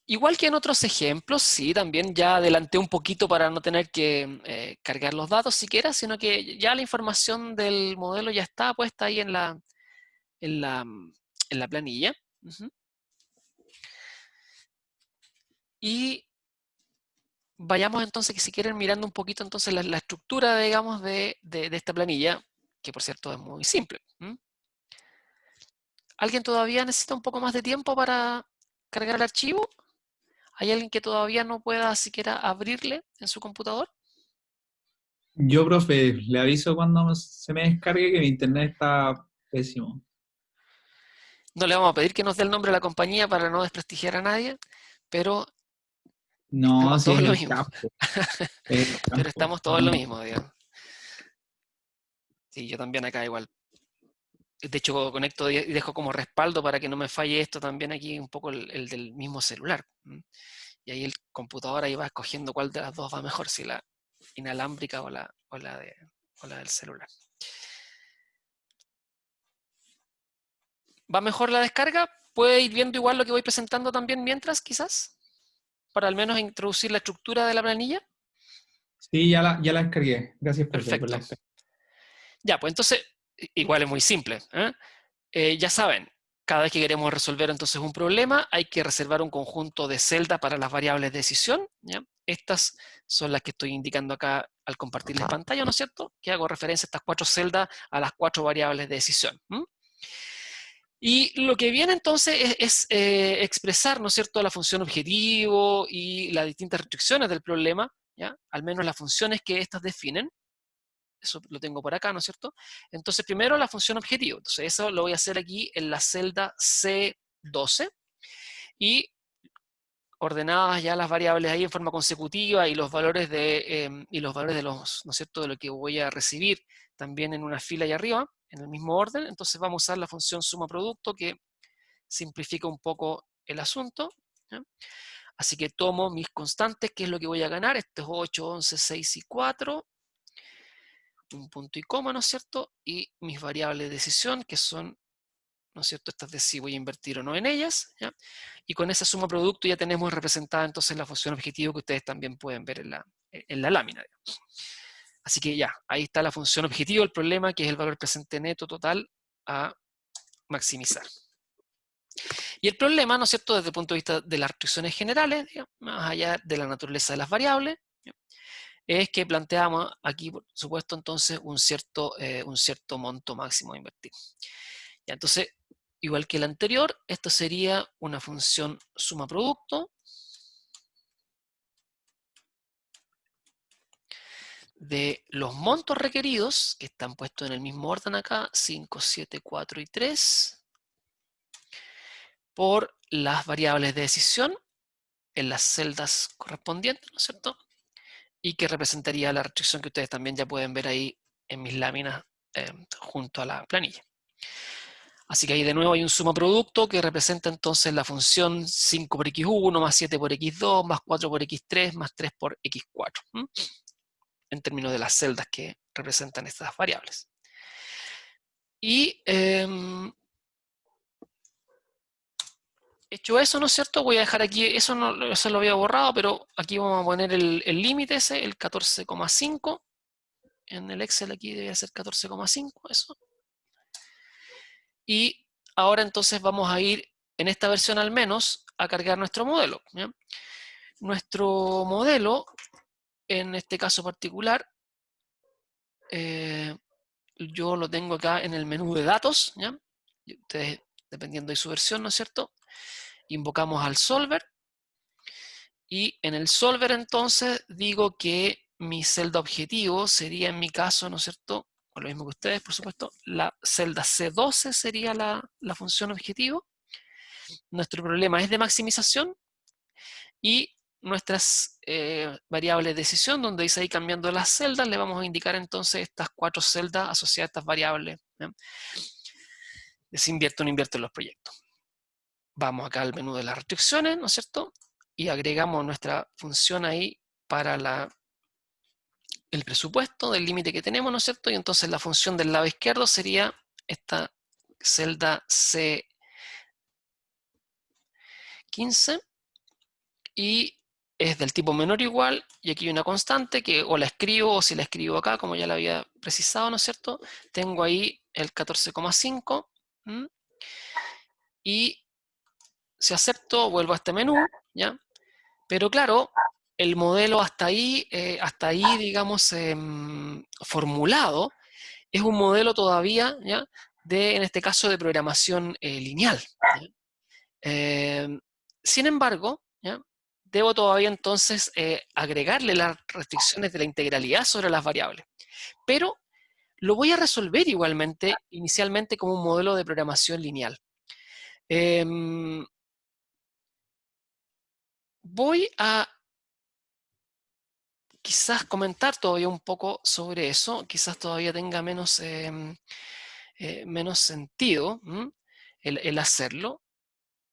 Igual que en otros ejemplos, sí, también ya adelanté un poquito para no tener que cargar los datos siquiera, sino que ya la información del modelo ya está puesta ahí en la planilla. Y vayamos entonces, que si quieren, mirando un poquito entonces la estructura, digamos, de esta planilla, que por cierto es muy simple. ¿Alguien todavía necesita un poco más de tiempo para cargar el archivo? ¿Hay alguien que todavía no pueda siquiera abrirle en su computador? Yo, profe, le aviso cuando se me descargue que mi internet está pésimo. No le vamos a pedir que nos dé el nombre de la compañía para no desprestigiar a nadie, pero No, estamos si todos es lo el mismo. campo. Es el Pero campo. estamos todos lo mismo, digamos. Sí, yo también acá igual. De hecho, conecto y dejo como respaldo para que no me falle esto también aquí un poco el del mismo celular. Y ahí el computador ahí va escogiendo cuál de las dos va mejor, si la inalámbrica o la del celular. ¿Va mejor la descarga? ¿Puede ir viendo igual lo que voy presentando también mientras, quizás? Para al menos introducir la estructura de la planilla. Sí, ya la descargué. Gracias, profe, por Perfecto. la espera. Ya, pues entonces, igual es muy simple. Ya saben, cada vez que queremos resolver entonces un problema, hay que reservar un conjunto de celdas para las variables de decisión, ¿ya? Estas son las que estoy indicando acá al compartirles pantalla, ¿no es cierto? Que hago referencia a estas 4 celdas a las 4 variables de decisión. Y lo que viene entonces es expresar, ¿no es cierto?, la función objetivo y las distintas restricciones del problema, ¿ya? Al menos las funciones que estas definen. Eso lo tengo por acá, ¿no es cierto? Entonces, primero la función objetivo. Entonces, eso lo voy a hacer aquí en la celda C12. Y ordenadas ya las variables ahí en forma consecutiva y los valores de los, ¿no es cierto?, de lo que voy a recibir también en una fila allá arriba, en el mismo orden. Entonces vamos a usar la función suma producto, que simplifica un poco el asunto, ¿ya? Así que tomo mis constantes, que es lo que voy a ganar. Esto es 8, 11, 6 y 4. Un punto y coma, ¿no es cierto? Y mis variables de decisión, que son, ¿no es cierto?, estas de si voy a invertir o no en ellas, ¿ya? Y con esa suma producto ya tenemos representada entonces la función objetivo, que ustedes también pueden ver en la lámina, digamos. Así que ya, ahí está la función objetivo del problema, que es el valor presente neto total a maximizar. Y el problema, ¿no es cierto?, desde el punto de vista de las restricciones generales, digamos, más allá de la naturaleza de las variables, ¿ya?, es que planteamos aquí, por supuesto, entonces un cierto monto máximo a invertir. Ya, entonces, igual que el anterior, esto sería una función suma producto, de los montos requeridos, que están puestos en el mismo orden acá, 5, 7, 4 y 3, por las variables de decisión en las celdas correspondientes, ¿no es cierto? Y que representaría la restricción que ustedes también ya pueden ver ahí en mis láminas junto a la planilla. Así que ahí de nuevo hay un suma producto que representa entonces la función 5 por x1 más 7 por x2 más 4 por x3 más 3 por x4, en términos de las celdas que representan estas variables. Y hecho eso, ¿no es cierto? Voy a dejar aquí, eso lo había borrado, pero aquí vamos a poner el límite ese, el 14,5. En el Excel aquí debe ser 14,5, eso. Y ahora entonces vamos a ir, en esta versión al menos, a cargar nuestro modelo, ¿ya? Nuestro modelo, en este caso particular, yo lo tengo acá en el menú de datos, ¿ya? Y ustedes, dependiendo de su versión, ¿no es cierto? Invocamos al solver, y en el solver entonces digo que mi celda objetivo sería en mi caso, ¿no es cierto?, con lo mismo que ustedes, por supuesto, la celda C12 sería la función objetivo. Nuestro problema es de maximización, y nuestras variables de decisión, donde dice ahí cambiando las celdas, le vamos a indicar entonces estas 4 celdas asociadas a estas variables. Si invierto o no invierto en los proyectos. Vamos acá al menú de las restricciones, ¿no es cierto? Y agregamos nuestra función ahí para el presupuesto del límite que tenemos, ¿no es cierto? Y entonces la función del lado izquierdo sería esta celda C15, y es del tipo menor o igual, y aquí hay una constante que o la escribo, o si la escribo acá, como ya la había precisado, ¿no es cierto? Tengo ahí el 14,5, y si acepto, vuelvo a este menú, ¿ya? Pero claro, el modelo hasta ahí, digamos, formulado, es un modelo todavía, ¿ya?, en este caso, de programación lineal, ¿ya? Sin embargo, ¿ya?, debo todavía entonces agregarle las restricciones de la integralidad sobre las variables. Pero lo voy a resolver igualmente, inicialmente, como un modelo de programación lineal. Voy a quizás comentar todavía un poco sobre eso, quizás todavía tenga menos sentido el hacerlo,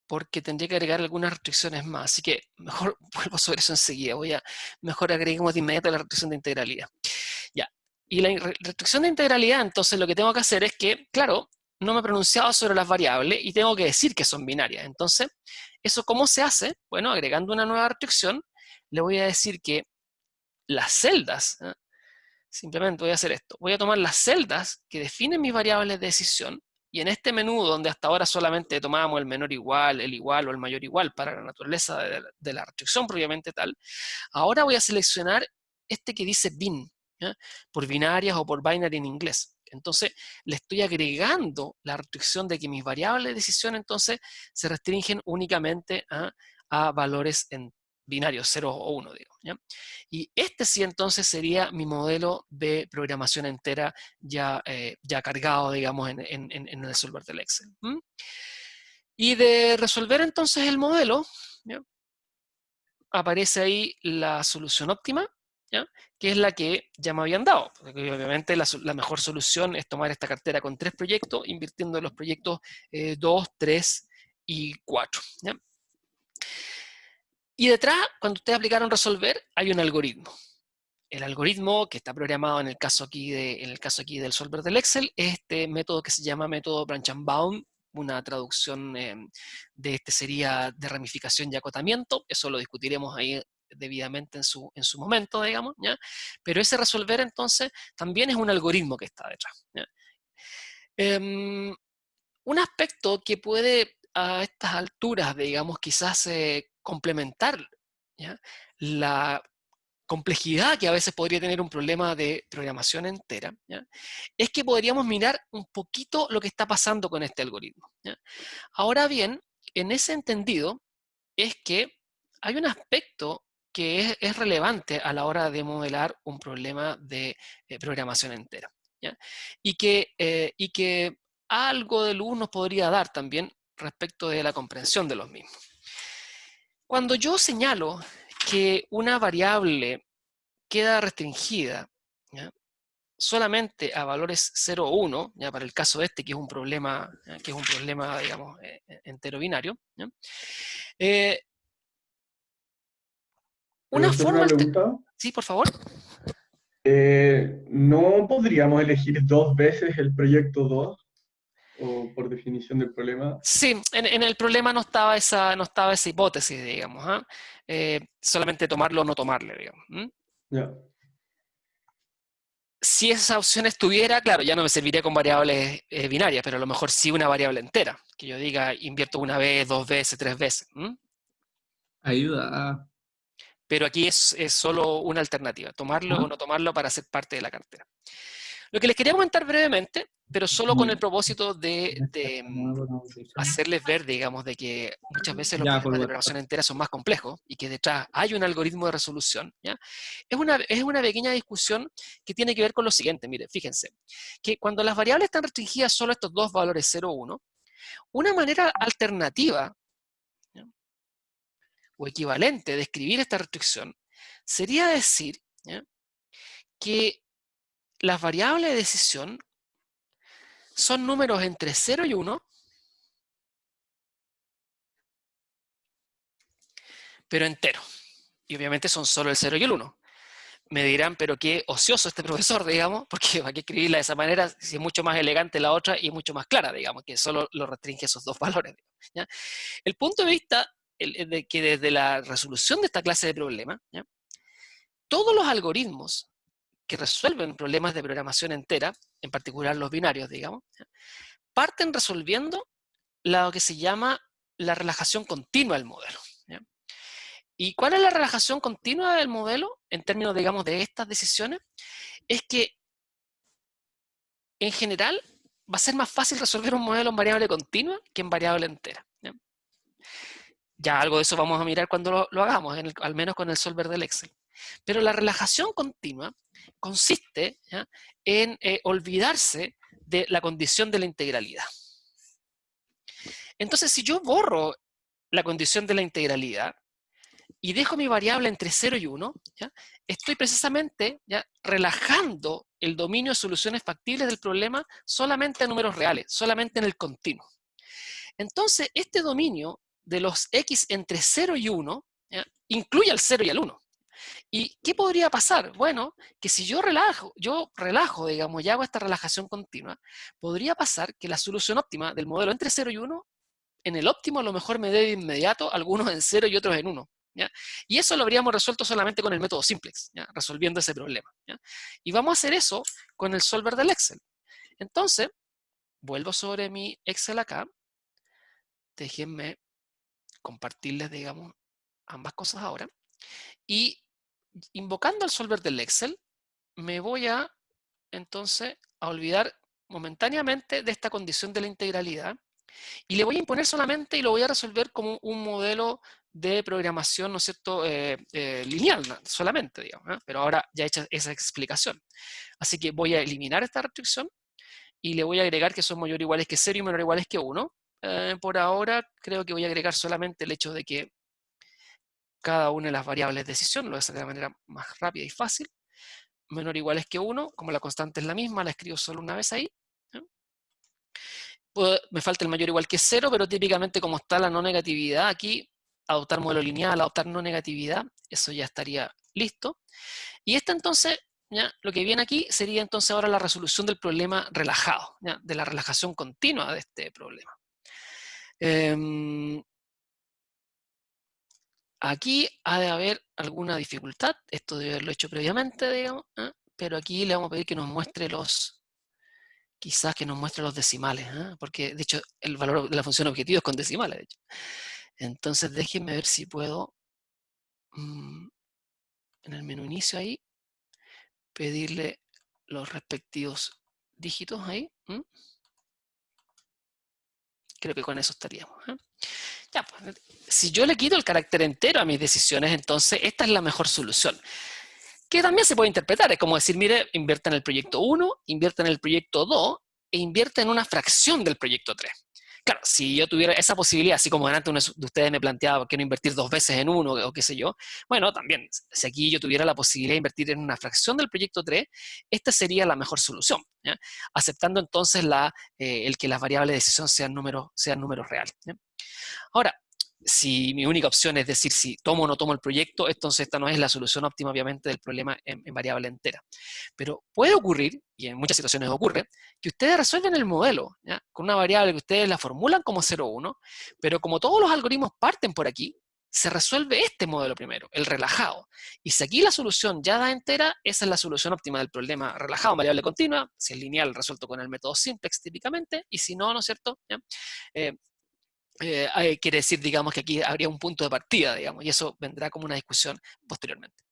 porque tendría que agregar algunas restricciones más. Así que mejor vuelvo sobre eso enseguida. Mejor agreguemos de inmediato la restricción de integralidad. Ya. Y la restricción de integralidad, entonces lo que tengo que hacer es que, claro, no me he pronunciado sobre las variables y tengo que decir que son binarias. Entonces, ¿eso cómo se hace? Bueno, agregando una nueva restricción, le voy a decir que las celdas, simplemente voy a hacer esto, voy a tomar las celdas que definen mis variables de decisión, y en este menú, donde hasta ahora solamente tomábamos el menor igual, el igual o el mayor igual para la naturaleza de la restricción propiamente tal, ahora voy a seleccionar este que dice bin, ¿ya?, por binarias o por binary en inglés. Entonces, le estoy agregando la restricción de que mis variables de decisión entonces se restringen únicamente a valores en binarios, 0 o 1, digo, ¿ya? Y este sí entonces sería mi modelo de programación entera ya cargado, digamos, en el solver del Excel. Y de resolver entonces el modelo, ¿ya?, aparece ahí la solución óptima, ¿ya?, que es la que ya me habían dado. Porque obviamente la mejor solución es tomar esta cartera con 3 proyectos, invirtiendo en los proyectos 2, 3 y 4. ¿Ya? Y detrás, cuando ustedes aplicaron resolver, hay un algoritmo. El algoritmo que está programado en el caso aquí del solver del Excel es este método que se llama método branch and bound. Una traducción de este sería de ramificación y acotamiento. Eso lo discutiremos ahí debidamente en su momento, digamos, ¿ya? Pero ese resolver entonces también es un algoritmo que está detrás, ¿ya? Un aspecto que puede a estas alturas, digamos, quizás complementar, ¿ya?, la complejidad que a veces podría tener un problema de programación entera, ¿ya?, es que podríamos mirar un poquito lo que está pasando con este algoritmo, ¿ya? Ahora bien, en ese entendido, es que hay un aspecto que es relevante a la hora de modelar un problema de programación entera, ¿ya? Y que algo de luz nos podría dar también respecto de la comprensión de los mismos. Cuando yo señalo que una variable queda restringida, ¿ya?, solamente a valores 0 o 1, ¿ya?, para el caso este, que es un problema, digamos, entero binario, ¿ya? Una ¿Puedo hacer forma... una pregunta? Sí, por favor. ¿No podríamos elegir 2 veces el proyecto 2? ¿O por definición del problema? Sí, en el problema no estaba esa hipótesis, digamos, ¿ah? Solamente tomarlo o no tomarle, digamos. Ya. Si esa opción estuviera, claro, ya no me serviría con variables binarias, pero a lo mejor sí una variable entera, que yo diga invierto una vez, 2 veces, 3 veces. Ayuda. Pero aquí es solo una alternativa, tomarlo o no tomarlo para ser parte de la cartera. Lo que les quería comentar brevemente, pero solo con el propósito de hacerles ver, digamos, de que muchas veces los Ya, por problemas de WhatsApp. programación entera son más complejos y que detrás hay un algoritmo de resolución, ¿ya? Es una pequeña discusión que tiene que ver con lo siguiente. Mire, fíjense, que cuando las variables están restringidas solo a estos dos valores 0 o 1, una manera alternativa, ¿ya?, o equivalente de escribir esta restricción sería decir, ¿ya?, que las variables de decisión son números entre 0 y 1, pero enteros. Y obviamente son solo el 0 y el 1. Me dirán, pero qué ocioso este profesor, digamos, porque hay que escribirla de esa manera, si es mucho más elegante la otra y mucho más clara, digamos, que solo lo restringe a esos dos valores, ¿ya? El punto de vista de que desde la resolución de esta clase de problemas, ¿ya?, todos los algoritmos que resuelven problemas de programación entera, en particular los binarios, digamos, ¿ya?, parten resolviendo lo que se llama la relajación continua del modelo, ¿ya? ¿Y cuál es la relajación continua del modelo en términos, digamos, de estas decisiones? Es que, en general, va a ser más fácil resolver un modelo en variable continua que en variable entera, ¿ya? Ya algo de eso vamos a mirar cuando lo hagamos, al menos con el solver del Excel. Pero la relajación continua consiste, ¿ya?, en olvidarse de la condición de la integralidad. Entonces, si yo borro la condición de la integralidad y dejo mi variable entre 0 y 1, ¿ya?, estoy precisamente, ¿ya?, relajando el dominio de soluciones factibles del problema solamente a números reales, solamente en el continuo. Entonces, este dominio de los x entre 0 y 1, ¿ya?, incluye al 0 y al 1. ¿Y qué podría pasar? Bueno, que si yo relajo, digamos, y hago esta relajación continua, podría pasar que la solución óptima del modelo entre 0 y 1, en el óptimo a lo mejor me dé de inmediato algunos en 0 y otros en 1. ¿Ya? Y eso lo habríamos resuelto solamente con el método simplex, ¿ya?, resolviendo ese problema, ¿ya? Y vamos a hacer eso con el solver del Excel. Entonces, vuelvo sobre mi Excel acá. Déjenme compartirles, digamos, ambas cosas ahora. Y invocando al solver del Excel, me voy entonces a olvidar momentáneamente de esta condición de la integralidad y le voy a imponer solamente y lo voy a resolver como un modelo de programación, ¿no es cierto?, lineal, solamente, digamos, ¿eh? Pero ahora ya hecha esa explicación. Así que voy a eliminar esta restricción y le voy a agregar que son mayor o iguales que 0 y menor o iguales que 1. Por ahora creo que voy a agregar solamente el hecho de que cada una de las variables de decisión, lo voy a hacer de la manera más rápida y fácil. Menor o iguales que 1, como la constante es la misma, la escribo solo una vez ahí. ¿Eh? Me falta el mayor o igual que 0, pero típicamente como está la no negatividad aquí, adoptar modelo lineal, adoptar no negatividad, eso ya estaría listo. Y esta entonces, ¿ya?, lo que viene aquí sería entonces ahora la resolución del problema relajado, ¿ya?, de la relajación continua de este problema. Aquí ha de haber alguna dificultad, esto debe haberlo hecho previamente, digamos, ¿eh? Pero aquí le vamos a pedir que nos muestre quizás que nos muestre los decimales, ¿eh? Porque de hecho el valor de la función objetivo es con decimales, de hecho. Entonces déjenme ver si puedo, en el menú inicio ahí, pedirle los respectivos dígitos ahí. Creo que con eso estaríamos, ¿eh? Ya, pues, si yo le quito el carácter entero a mis decisiones, entonces esta es la mejor solución. Que también se puede interpretar, es como decir, mire, invierta en el proyecto 1, invierta en el proyecto 2 e invierta en una fracción del proyecto 3. Claro, si yo tuviera esa posibilidad, así como delante uno de ustedes me planteaba que no invertir 2 veces en uno o qué sé yo, bueno, también, si aquí yo tuviera la posibilidad de invertir en una fracción del proyecto 3, esta sería la mejor solución, ¿ya? Aceptando entonces el que las variables de decisión sean números reales, ¿ya? Ahora, si mi única opción es decir si tomo o no tomo el proyecto, entonces esta no es la solución óptima, obviamente, del problema en variable entera. Pero puede ocurrir, y en muchas situaciones ocurre, que ustedes resuelven el modelo, ¿ya? Con una variable que ustedes la formulan como 0,1, pero como todos los algoritmos parten por aquí, se resuelve este modelo primero, el relajado. Y si aquí la solución ya da entera, esa es la solución óptima del problema relajado en variable continua, si es lineal resuelto con el método simplex típicamente, y si no, ¿no es cierto? ¿Ya? Quiere decir, digamos, que aquí habría un punto de partida, digamos, y eso vendrá como una discusión posteriormente.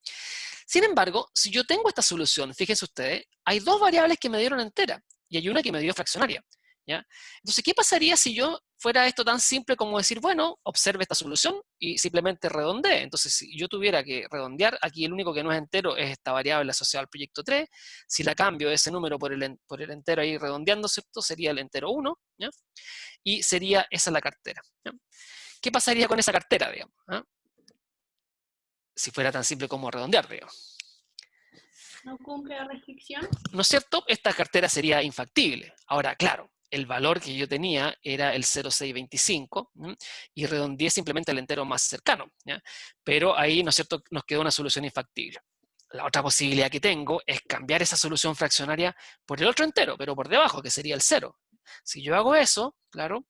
Sin embargo, si yo tengo esta solución, fíjense ustedes, hay dos variables que me dieron entera y hay una que me dio fraccionaria, ¿ya? Entonces, ¿qué pasaría si yo fuera esto tan simple como decir, bueno, observe esta solución y simplemente redondee? Entonces, si yo tuviera que redondear, aquí el único que no es entero es esta variable asociada al proyecto 3, si la cambio ese número por el entero ahí redondeando, ¿cierto? Sería el entero 1, ¿ya? Y sería esa la cartera, ¿ya? ¿Qué pasaría con esa cartera, digamos? ¿Ah? Si fuera tan simple como redondear, digamos. ¿No cumple la restricción? ¿No es cierto? Esta cartera sería infactible. Ahora, claro, el valor que yo tenía era el 0,625, ¿sí? Y redondeé simplemente el entero más cercano, ¿ya? Pero ahí, ¿no es cierto?, nos quedó una solución infactible. La otra posibilidad que tengo es cambiar esa solución fraccionaria por el otro entero, pero por debajo, que sería el 0. Si yo hago eso, claro,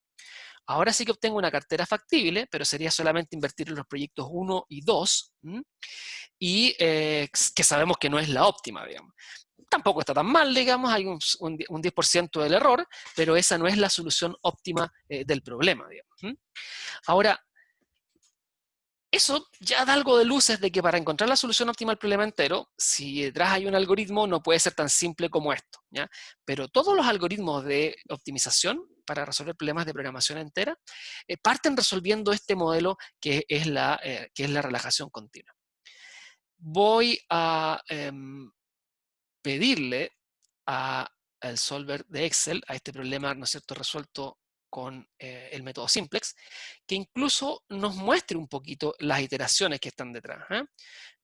ahora sí que obtengo una cartera factible, pero sería solamente invertir en los proyectos 1 y 2, ¿m? Y que sabemos que no es la óptima, digamos. Tampoco está tan mal, digamos, hay un 10% del error, pero esa no es la solución óptima del problema, digamos. ¿M? Ahora, eso ya da algo de luces de que para encontrar la solución óptima al problema entero, si detrás hay un algoritmo, no puede ser tan simple como esto, ¿ya? Pero todos los algoritmos de optimización para resolver problemas de programación entera parten resolviendo este modelo que es la relajación continua. Voy a pedirle al solver de Excel, a este problema, ¿no es cierto?, resuelto con el método simplex, que incluso nos muestre un poquito las iteraciones que están detrás, ¿eh?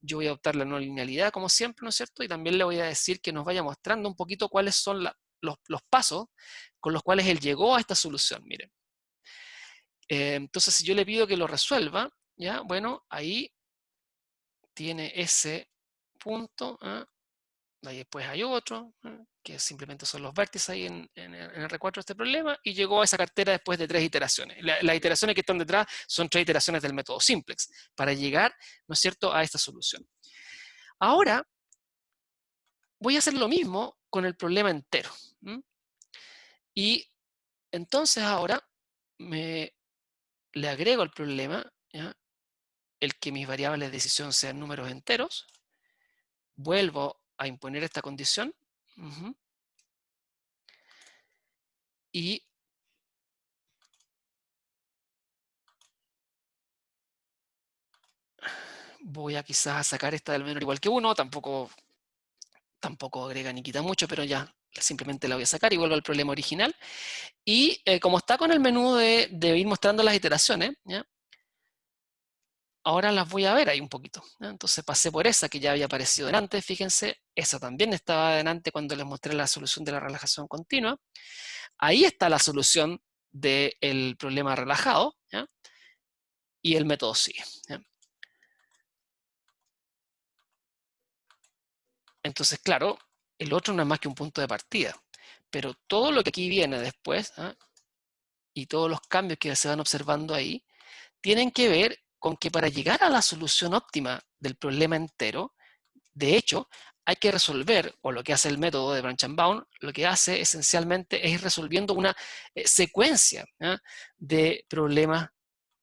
Yo voy a adoptar la no linealidad como siempre, ¿no es cierto? Y también le voy a decir que nos vaya mostrando un poquito cuáles son los pasos con los cuales él llegó a esta solución. Miren. Entonces, si yo le pido que lo resuelva, ya, bueno, ahí tiene ese punto, ¿eh? Ahí después hay otro, que simplemente son los vértices ahí en el R4 de este problema, y llegó a esa cartera después de 3 iteraciones. Las iteraciones que están detrás son 3 iteraciones del método simplex, para llegar, ¿no es cierto?, a esta solución. Ahora, voy a hacer lo mismo con el problema entero. Y entonces ahora le agrego al problema, ¿ya?, el que mis variables de decisión sean números enteros, vuelvo a imponer esta condición, y voy a quizás sacar esta del menor igual que 1, tampoco agrega ni quita mucho, pero ya simplemente la voy a sacar y vuelvo al problema original. Y como está con el menú de ir mostrando las iteraciones, ¿ya?, ahora las voy a ver ahí un poquito, ¿ya? Entonces pasé por esa que ya había aparecido delante, fíjense, esa también estaba delante cuando les mostré la solución de la relajación continua. Ahí está la solución del problema relajado, ¿ya?, y el método sigue, ¿ya? Entonces, claro, el otro no es más que un punto de partida, pero todo lo que aquí viene después, ¿eh?, y todos los cambios que se van observando ahí, tienen que ver con que para llegar a la solución óptima del problema entero, de hecho, hay que resolver, o lo que hace el método de Branch and Bound, lo que hace esencialmente es ir resolviendo una secuencia, ¿eh?, de problemas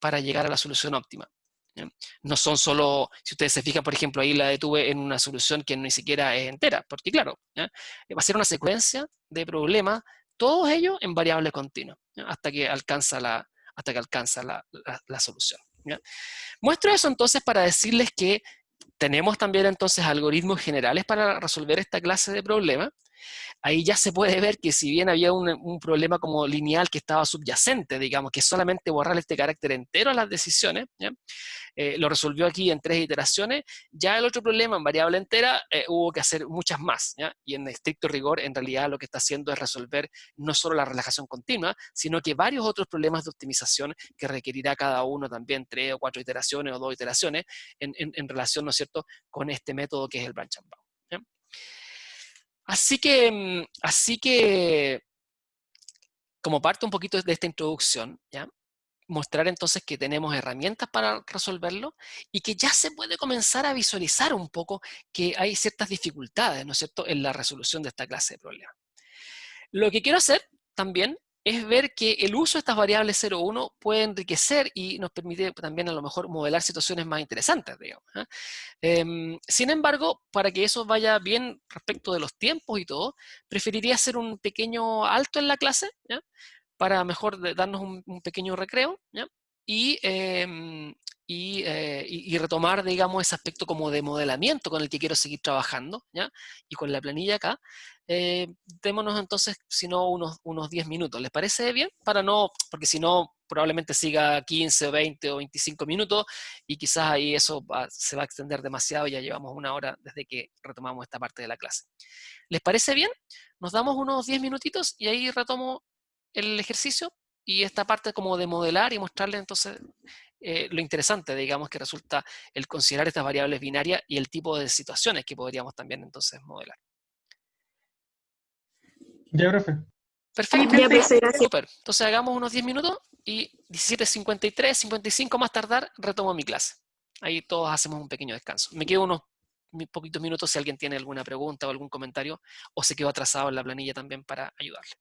para llegar a la solución óptima. ¿Ya? No son solo, si ustedes se fijan, por ejemplo, ahí la detuve en una solución que ni siquiera es entera, porque claro, ¿ya?, va a ser una secuencia de problemas, todos ellos en variable continua, ¿ya?, hasta que alcanza hasta que alcanza la solución, ¿ya? Muestro eso entonces para decirles que tenemos también entonces algoritmos generales para resolver esta clase de problemas. Ahí ya se puede ver que si bien había un problema como lineal que estaba subyacente, digamos, que es solamente borrar este carácter entero a las decisiones, ¿ya? Lo resolvió aquí en 3 iteraciones. Ya el otro problema en variable entera hubo que hacer muchas más, ¿ya? Y en estricto rigor, en realidad lo que está haciendo es resolver no solo la relajación continua, sino que varios otros problemas de optimización que requerirá cada uno también 3 o 4 iteraciones o 2 iteraciones en relación, ¿no es cierto?, con este método que es el branch and bound, ¿ya? Así que, como parte un poquito de esta introducción, ¿ya?, mostrar entonces que tenemos herramientas para resolverlo y que ya se puede comenzar a visualizar un poco que hay ciertas dificultades, ¿no es cierto?, en la resolución de esta clase de problemas. Lo que quiero hacer también es ver que el uso de estas variables 0, 1 puede enriquecer y nos permite también a lo mejor modelar situaciones más interesantes, digamos, ¿eh? Sin embargo, para que eso vaya bien respecto de los tiempos y todo, preferiría hacer un pequeño alto en la clase, ¿ya?, para mejor darnos un pequeño recreo, ¿ya?, y retomar, digamos, ese aspecto como de modelamiento con el que quiero seguir trabajando, ¿ya?, y con la planilla acá. Démonos entonces, si no, unos 10 minutos. ¿Les parece bien? Porque si no, probablemente siga 15 o 20 o 25 minutos y quizás ahí eso se va a extender demasiado. Ya llevamos 1 hora desde que retomamos esta parte de la clase. ¿Les parece bien? Nos damos unos 10 minutitos y ahí retomo el ejercicio y esta parte como de modelar y mostrarles entonces lo interesante, digamos, que resulta el considerar estas variables binarias y el tipo de situaciones que podríamos también entonces modelar. Ya, profe. Perfecto. Ya, profe, gracias. Súper. Entonces hagamos unos 10 minutos y 17:53, 55 más tardar, retomo mi clase. Ahí todos hacemos un pequeño descanso. Me quedo unos poquitos minutos si alguien tiene alguna pregunta o algún comentario o se quedó atrasado en la planilla también para ayudarle.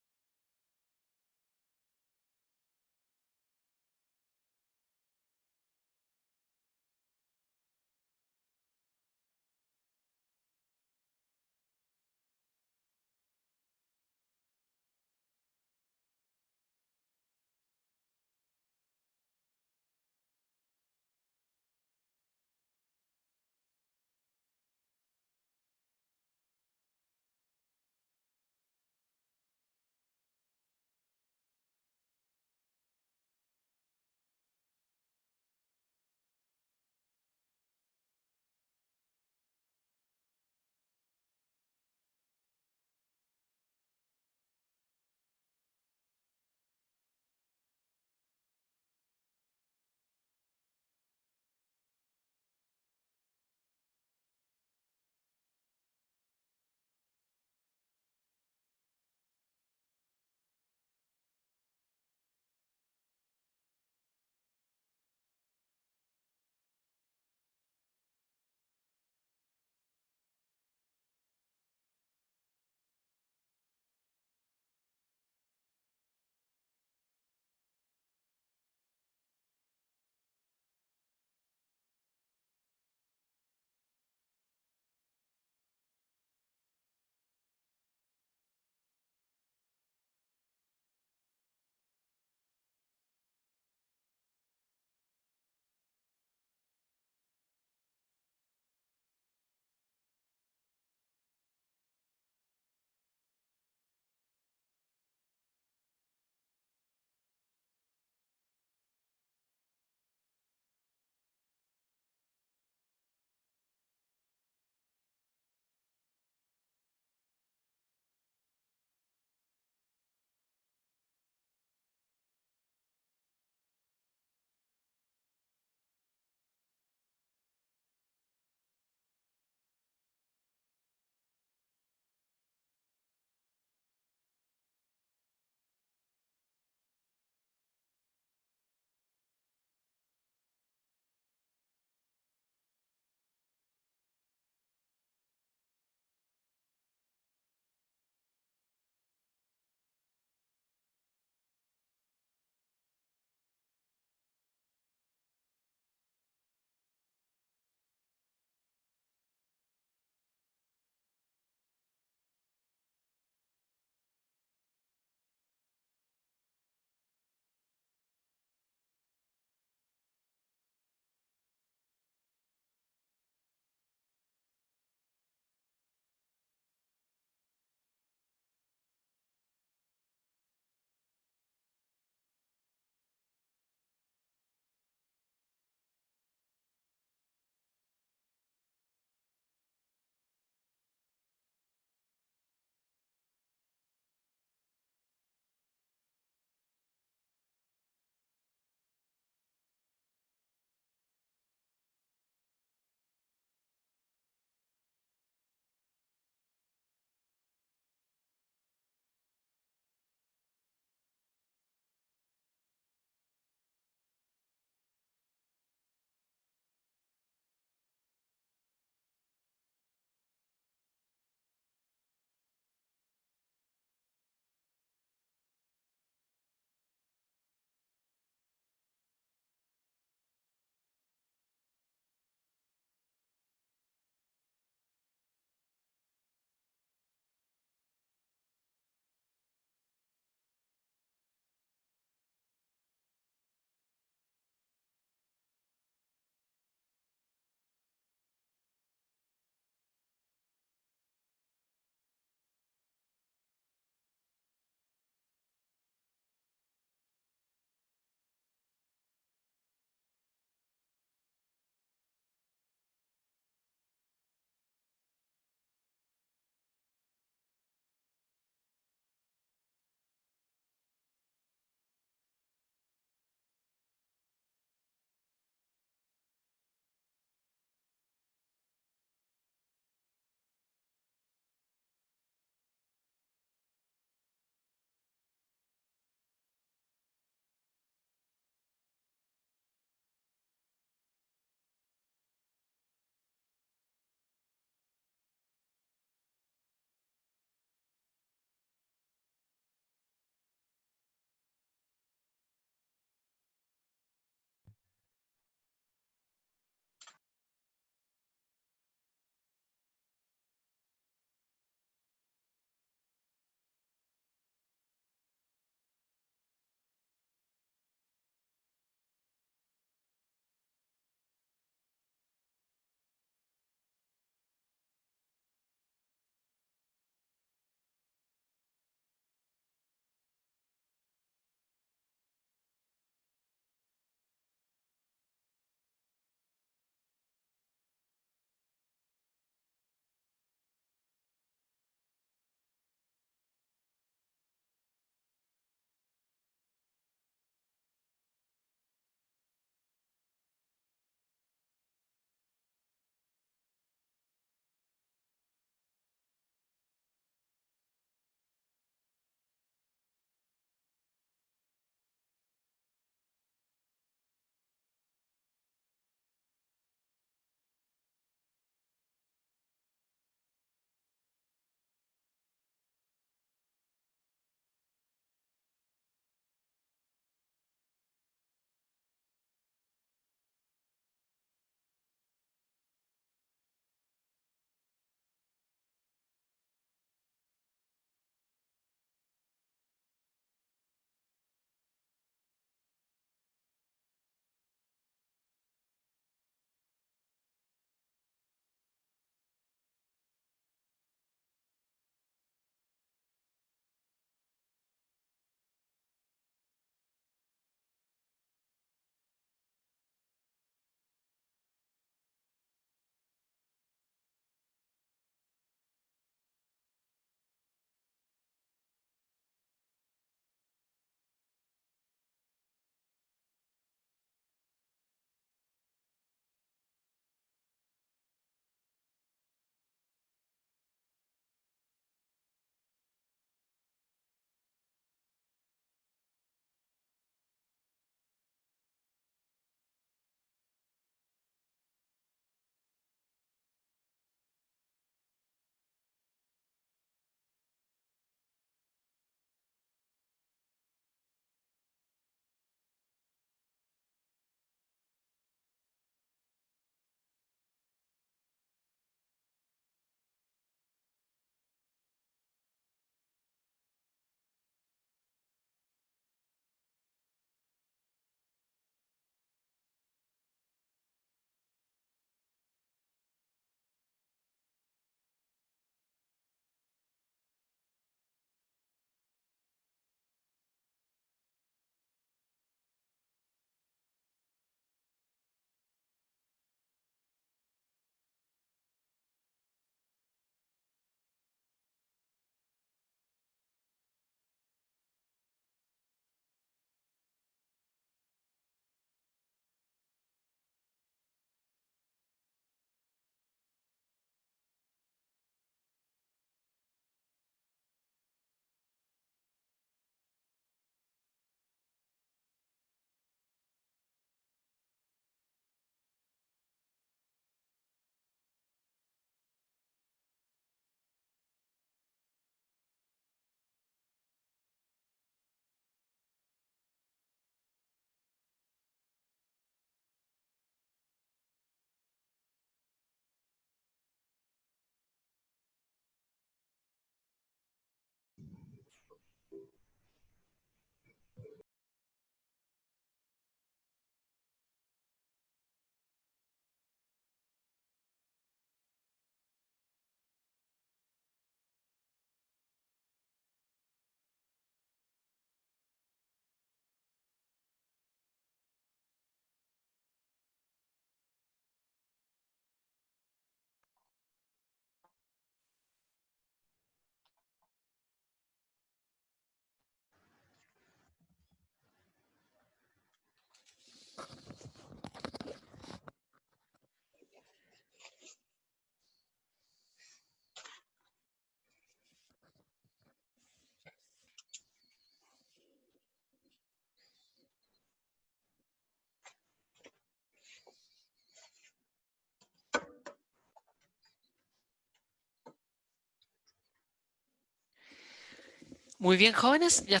Muy bien, jóvenes, ya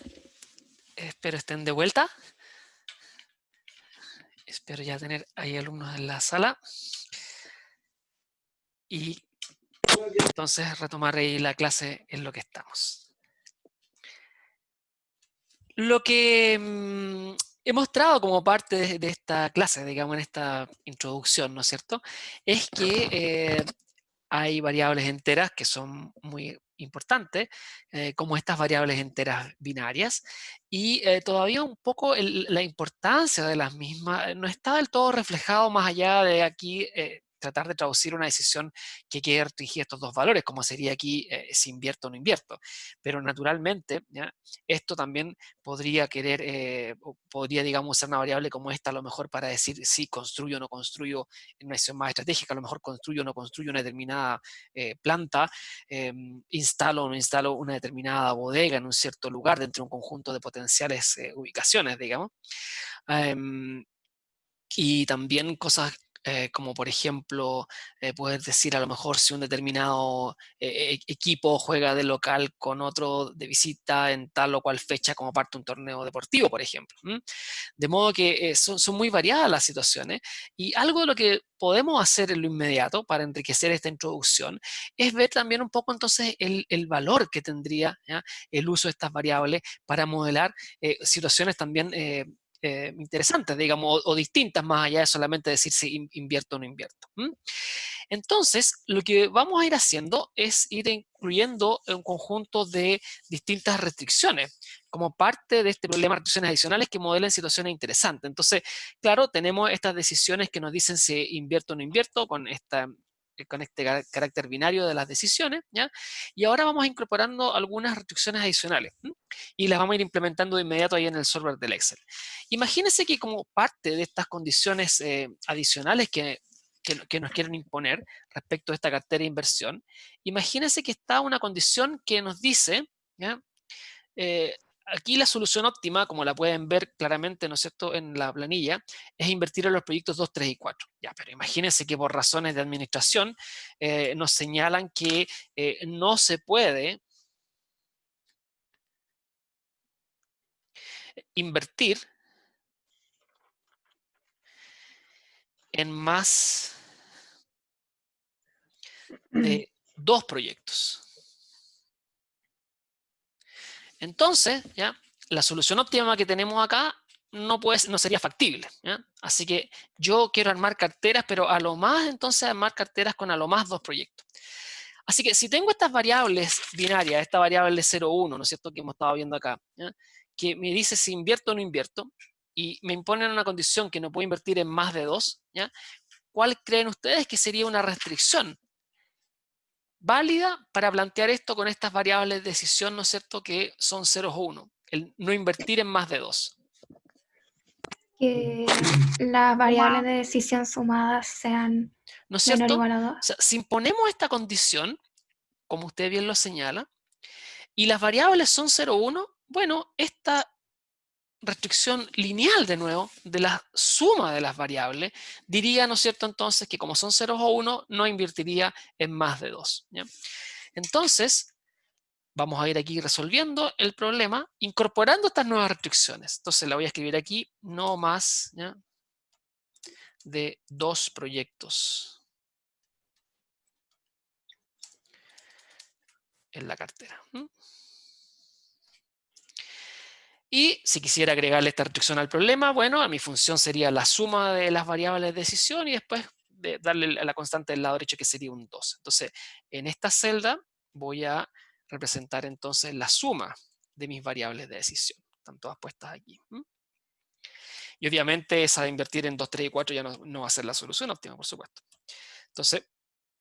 espero estén de vuelta. Espero ya tener ahí alumnos en la sala. Y entonces retomar ahí la clase en lo que estamos. Lo que he mostrado como parte de esta clase, digamos, en esta introducción, ¿no es cierto?, es que hay variables enteras que son muy importantes, como estas variables enteras binarias, y todavía un poco la importancia de las mismas no está del todo reflejado más allá de aquí tratar de traducir una decisión que quiere restringir estos dos valores, como sería aquí si invierto o no invierto. Pero naturalmente, ¿ya?, esto también podría querer, o podría, digamos, ser una variable como esta a lo mejor para decir si construyo o no construyo en una decisión más estratégica, a lo mejor construyo o no construyo una determinada planta, instalo o no instalo una determinada bodega en un cierto lugar dentro de un conjunto de potenciales ubicaciones, digamos. Y también cosas como por ejemplo poder decir a lo mejor si un determinado equipo juega de local con otro de visita en tal o cual fecha como parte de un torneo deportivo, por ejemplo. De modo que son muy variadas las situaciones, y algo de lo que podemos hacer en lo inmediato para enriquecer esta introducción es ver también un poco entonces el valor que tendría, ¿ya?, el uso de estas variables para modelar situaciones también interesantes, digamos, o distintas, más allá de solamente decir si invierto o no invierto. Entonces, lo que vamos a ir haciendo es ir incluyendo un conjunto de distintas restricciones como parte de este problema de restricciones adicionales que modelen situaciones interesantes. Entonces, claro, tenemos estas decisiones que nos dicen si invierto o no invierto con este carácter binario de las decisiones, ¿ya? Y ahora vamos incorporando algunas restricciones adicionales, y las vamos a ir implementando de inmediato ahí en el solver del Excel. Imagínense que como parte de estas condiciones adicionales que nos quieren imponer respecto a esta cartera de inversión, imagínense que está una condición que nos dice, ¿ya?, aquí la solución óptima, como la pueden ver claramente, ¿no es cierto?, en la planilla, es invertir en los proyectos 2, 3 y 4. Ya, pero imagínense que por razones de administración nos señalan que no se puede invertir en más de 2 proyectos. Entonces, ¿ya?, la solución óptima que tenemos acá no sería factible, ¿ya? Así que yo quiero armar carteras, pero a lo más entonces armar carteras con a lo más 2 proyectos. Así que si tengo estas variables binarias, esta variable 0, 1, ¿no es cierto?, que hemos estado viendo acá, ¿ya?, que me dice si invierto o no invierto, y me imponen una condición que no puedo invertir en más de 2, ¿ya?, ¿cuál creen ustedes que sería una restricción válida para plantear esto con estas variables de decisión, ¿no es cierto?, que son 0 o 1, el no invertir en más de 2? Que las variables de decisión sumadas sean ¿No es menor o cierto? igual a O 2. sea, si imponemos esta condición, como usted bien lo señala, y las variables son 0 o 1, bueno, esta restricción lineal, de nuevo, de la suma de las variables, diría, ¿no es cierto?, entonces que como son 0 o 1, no invertiría en más de 2, ¿ya? Entonces, vamos a ir aquí resolviendo el problema, incorporando estas nuevas restricciones. Entonces la voy a escribir aquí, no más, ¿ya?, de 2 proyectos en la cartera. Y si quisiera agregarle esta restricción al problema, bueno, a mi función sería la suma de las variables de decisión y después darle a la constante del lado derecho, que sería un 2. Entonces, en esta celda voy a representar entonces la suma de mis variables de decisión. Están todas puestas aquí. Y obviamente esa de invertir en 2, 3 y 4 ya no va a ser la solución óptima, por supuesto. Entonces,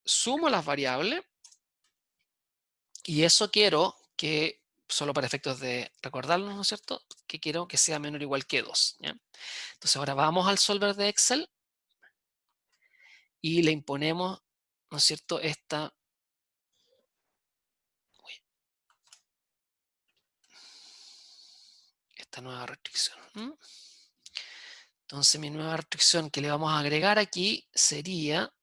sumo las variables y eso quiero que, solo para efectos de recordarlo, ¿no es cierto?, que quiero que sea menor o igual que 2. ¿ya? Entonces ahora vamos al solver de Excel y le imponemos, ¿no es cierto?, esta nueva restricción. Entonces mi nueva restricción que le vamos a agregar aquí sería,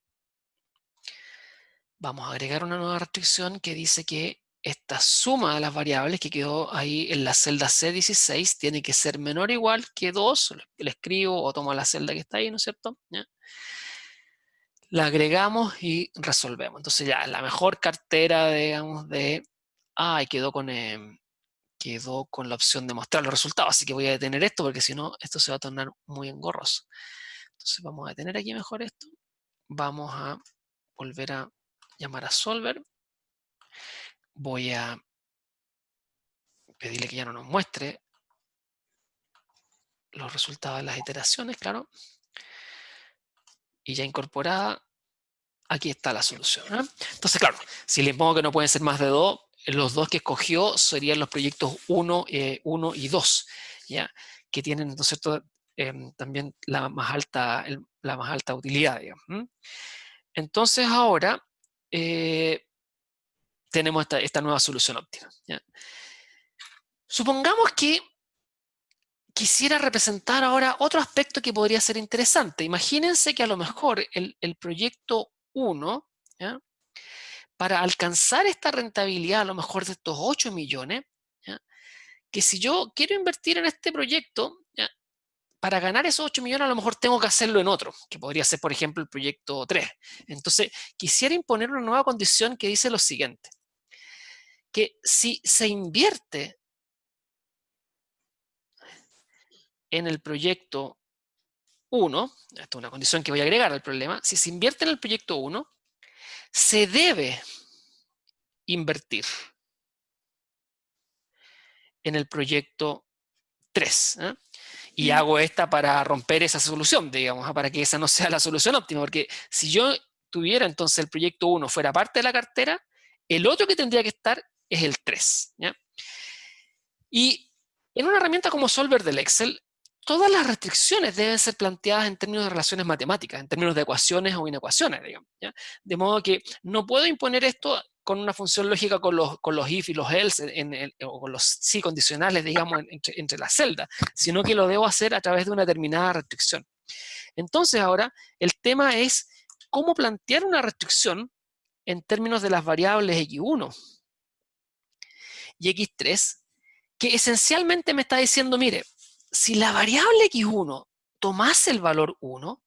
vamos a agregar una nueva restricción que dice que esta suma de las variables que quedó ahí en la celda C16 tiene que ser menor o igual que 2, le escribo o tomo la celda que está ahí, ¿no es cierto? ¿Ya? La agregamos y resolvemos. Entonces ya, la mejor cartera, digamos, quedó con la opción de mostrar los resultados, así que voy a detener esto porque si no, esto se va a tornar muy engorroso. Entonces vamos a detener aquí mejor esto. Vamos a volver a llamar a Solver. Voy a pedirle que ya no nos muestre los resultados de las iteraciones, claro. Y ya incorporada, aquí está la solución. Entonces, claro, si les pongo que no pueden ser más de 2, los dos que escogió serían los proyectos 1 y 2, ¿ya? Que tienen, ¿no es cierto?, también la más alta utilidad, digamos. Entonces ahora tenemos esta nueva solución óptima, ¿ya? Supongamos que quisiera representar ahora otro aspecto que podría ser interesante. Imagínense que a lo mejor el proyecto 1, ¿ya?, para alcanzar esta rentabilidad a lo mejor de estos 8 millones, ¿ya?, que si yo quiero invertir en este proyecto, ¿ya?, para ganar esos 8 millones a lo mejor tengo que hacerlo en otro, que podría ser por ejemplo el proyecto 3. Entonces quisiera imponer una nueva condición que dice lo siguiente, que si se invierte en el proyecto 1, esta es una condición que voy a agregar al problema, si se invierte en el proyecto 1, se debe invertir en el proyecto 3. Y hago esta para romper esa solución, digamos, para que esa no sea la solución óptima, porque si yo tuviera entonces el proyecto 1 fuera parte de la cartera, el otro que tendría que estar es el 3. ¿Ya? Y en una herramienta como Solver del Excel, todas las restricciones deben ser planteadas en términos de relaciones matemáticas, en términos de ecuaciones o inecuaciones, digamos, ¿ya? De modo que no puedo imponer esto con una función lógica con los if y los else, o con los si condicionales, digamos, entre las celdas, sino que lo debo hacer a través de una determinada restricción. Entonces ahora, el tema es cómo plantear una restricción en términos de las variables x1 y x3, que esencialmente me está diciendo, mire, si la variable x1 tomase el valor 1,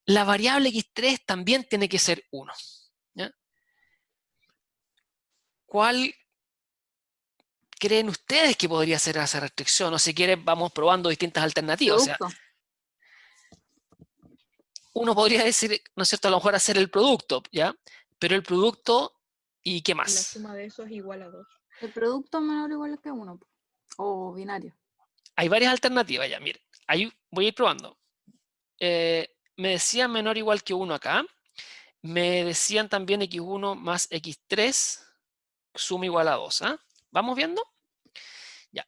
la variable x3 también tiene que ser 1. ¿Ya? ¿Cuál creen ustedes que podría ser esa restricción? O si quieren, vamos probando distintas alternativas. O sea, uno podría decir, ¿no es cierto?, a lo mejor hacer el producto, ¿ya? Pero el producto, ¿y qué La más? suma de eso es igual a 2. El producto menor o igual que 1, o binario. Hay varias alternativas, ya, miren. Ahí voy a ir probando. Me decían menor o igual que 1 acá. Me decían también x1 más x3 suma igual a 2. ¿Vamos viendo? Ya.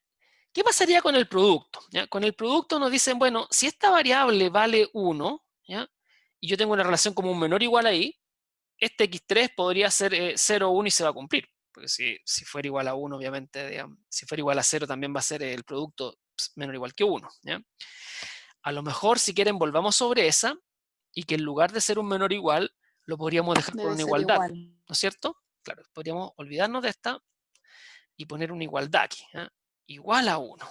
¿Qué pasaría con el producto? ¿Ya? Con el producto nos dicen, bueno, si esta variable vale 1, ¿ya?, y yo tengo una relación como un menor o igual ahí, este x3 podría ser 0 o 1 y se va a cumplir. Porque si fuera igual a 1, obviamente, digamos, si fuera igual a 0 también va a ser el producto menor o igual que 1. ¿Ya? A lo mejor, si quieren, volvamos sobre esa, y que en lugar de ser un menor o igual, lo podríamos dejar con una igualdad, ¿no es cierto? Claro, podríamos olvidarnos de esta y poner una igualdad aquí, igual a 1.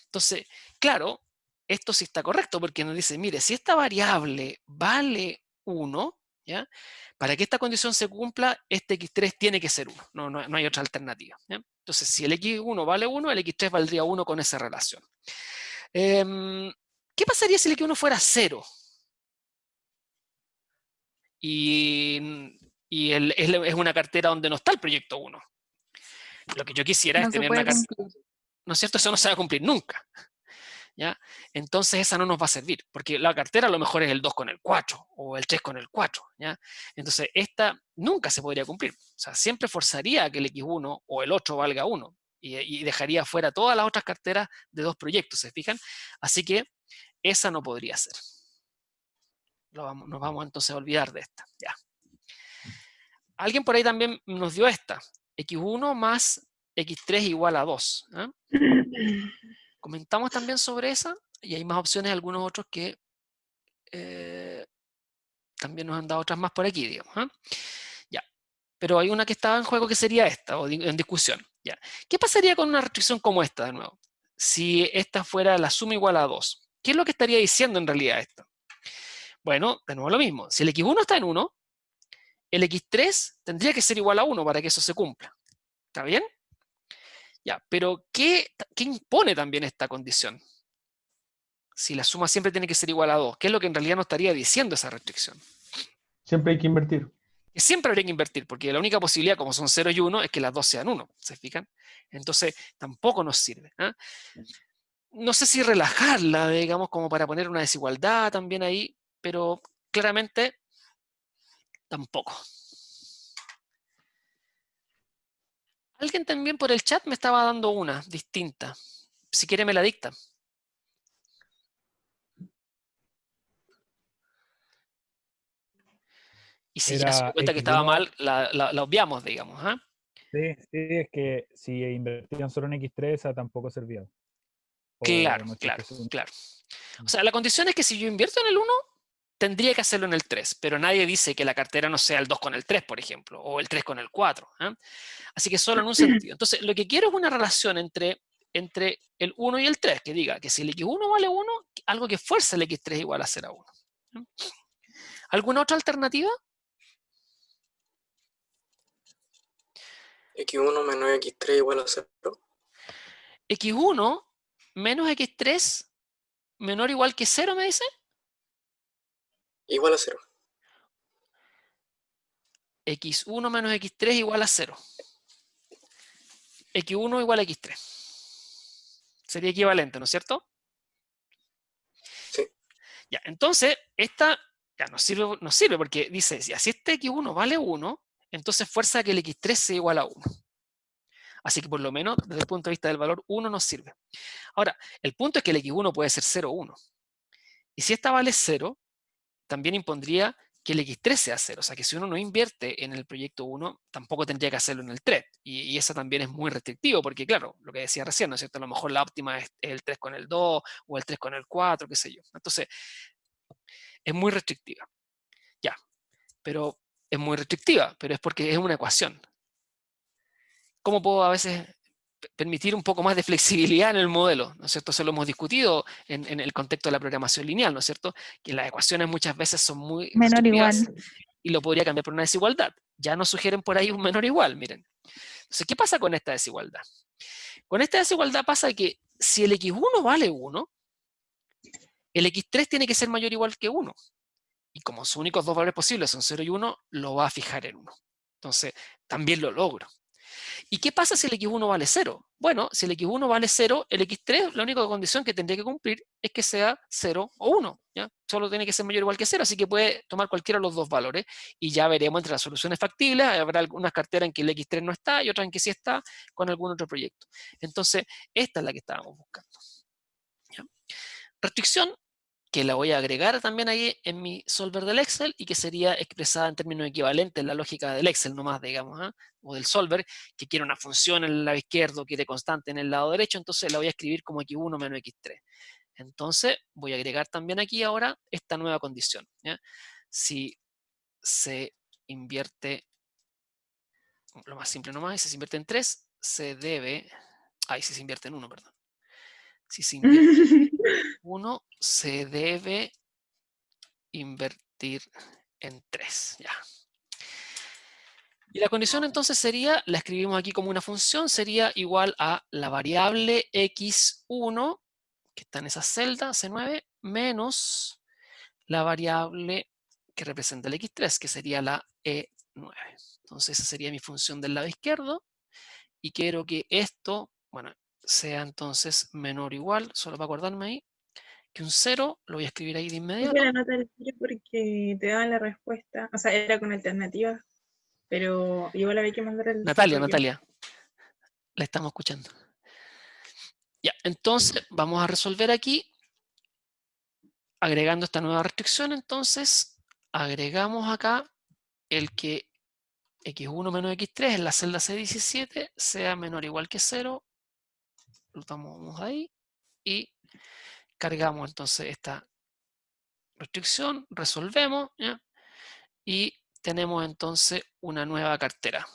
Entonces, claro, esto sí está correcto, porque nos dice, mire, si esta variable vale 1, ¿ya?, para que esta condición se cumpla, este x3 tiene que ser 1, no hay otra alternativa. ¿Ya? Entonces, si el x1 vale 1, el x3 valdría 1 con esa relación. ¿Qué pasaría si el x1 fuera 0? Y es una cartera donde no está el proyecto 1. Lo que yo quisiera es tener una cartera, ¿no es cierto? Eso no se va a cumplir nunca. ¿Ya? Entonces esa no nos va a servir, porque la cartera a lo mejor es el 2 con el 4, o el 3 con el 4. ¿Ya? Entonces esta nunca se podría cumplir. O sea, siempre forzaría a que el x1 o el 8 valga 1, y dejaría fuera todas las otras carteras de 2 proyectos, ¿se fijan? Así que esa no podría ser. Nos vamos entonces a olvidar de esta. Ya. Alguien por ahí también nos dio esta, x1 más x3 igual a 2. Comentamos también sobre esa, y hay más opciones, algunos otros que también nos han dado otras más por aquí, digamos. Ya. pero hay una que estaba en juego que sería esta, o en discusión. ¿Ya? ¿Qué pasaría con una restricción como esta, de nuevo? Si esta fuera la suma igual a 2. ¿Qué es lo que estaría diciendo en realidad esto? Bueno, de nuevo lo mismo. Si el x1 está en 1, el x3 tendría que ser igual a 1 para que eso se cumpla. ¿Está bien? Ya, pero ¿qué impone también esta condición? Si la suma siempre tiene que ser igual a 2, ¿qué es lo que en realidad nos estaría diciendo esa restricción? Siempre hay que invertir. Que siempre habría que invertir, porque la única posibilidad, como son 0 y 1, es que las dos sean 1, ¿se fijan? Entonces, tampoco nos sirve. No sé si relajarla, digamos, como para poner una desigualdad también ahí, pero claramente tampoco. Alguien también por el chat me estaba dando una distinta. Si quiere me la dicta. Y si ya se dio Era cuenta que estaba X1. mal, la obviamos, digamos. Sí, es que si invertían solo en X3, esa tampoco servía. O Claro, no sé claro, qué son. claro. O sea, la condición es que si yo invierto en el 1, tendría que hacerlo en el 3, pero nadie dice que la cartera no sea el 2 con el 3, por ejemplo, o el 3 con el 4. Así que solo en un sentido. Entonces, lo que quiero es una relación entre el 1 y el 3, que diga que si el x1 vale 1, algo que fuerce el x3 igual a 0 a 1. ¿Alguna otra alternativa? X1 menos X3 igual a 0. X1 menos X3 menor o igual que 0, ¿me dice? Igual a 0. X1 menos X3 igual a 0. X1 igual a X3. Sería equivalente, ¿no es cierto? Sí. Ya, entonces, esta ya nos sirve porque dice, si así este X1 vale 1, entonces fuerza que el X3 sea igual a 1. Así que por lo menos desde el punto de vista del valor 1 nos sirve. Ahora, el punto es que el X1 puede ser 0 o 1. Y si esta vale 0, también impondría que el X3 sea 0. O sea que si uno no invierte en el proyecto 1, tampoco tendría que hacerlo en el 3. Y eso también es muy restrictivo, porque claro, lo que decía recién, ¿no es cierto? A lo mejor la óptima es el 3 con el 2 o el 3 con el 4, qué sé yo. Entonces, es muy restrictiva. Ya, pero es muy restrictiva, pero es porque es una ecuación. ¿Cómo puedo a veces permitir un poco más de flexibilidad en el modelo? ¿No es cierto? Eso lo hemos discutido en el contexto de la programación lineal, ¿no es cierto? Que las ecuaciones muchas veces son muy Menor igual. restrictivas y lo podría cambiar por una desigualdad. Ya nos sugieren por ahí un menor igual, miren. Entonces, ¿qué pasa con esta desigualdad? Con esta desigualdad pasa que si el x1 vale 1, el x3 tiene que ser mayor o igual que 1. Y como sus únicos dos valores posibles son 0 y 1, lo va a fijar en 1. Entonces, también lo logro. ¿Y qué pasa si el x1 vale 0? Bueno, si el x1 vale 0, el x3, la única condición que tendría que cumplir es que sea 0 o 1. ¿ya? Solo tiene que ser mayor o igual que 0, así que puede tomar cualquiera de los dos valores y ya veremos entre las soluciones factibles. Habrá algunas carteras en que el x3 no está y otras en que sí está con algún otro proyecto. Entonces, esta es la que estábamos buscando. ¿ya? Restricción, que la voy a agregar también ahí en mi solver del Excel y que sería expresada en términos equivalentes en la lógica del Excel nomás, digamos, o del solver, que quiere una función en el lado izquierdo, quiere constante en el lado derecho, entonces la voy a escribir como x1 menos x3. Entonces voy a agregar también aquí ahora esta nueva condición. ¿ya? Si se invierte, lo más simple nomás, si se invierte en 3, se debe, si se invierte en 1, perdón. Si se invierte en 1, se debe invertir en 3. Ya. Y la condición entonces sería, la escribimos aquí como una función, sería igual a la variable x1, que está en esa celda, C9, menos la variable que representa el x3, que sería la E9. Entonces esa sería mi función del lado izquierdo. Y quiero que esto, bueno, sea entonces menor o igual, solo para acordarme ahí, que un 0, lo voy a escribir ahí de inmediato. la nota del tiro porque te daban la respuesta. O sea, era con alternativas, pero igual había que mandar el Natalia, la estamos escuchando. Ya, entonces vamos a resolver aquí, agregando esta nueva restricción, entonces agregamos acá el que x1 menos x3 en la celda C17 sea menor o igual que 0, lo tomamos ahí y cargamos entonces esta restricción, resolvemos, ¿ya? Y tenemos entonces una nueva cartera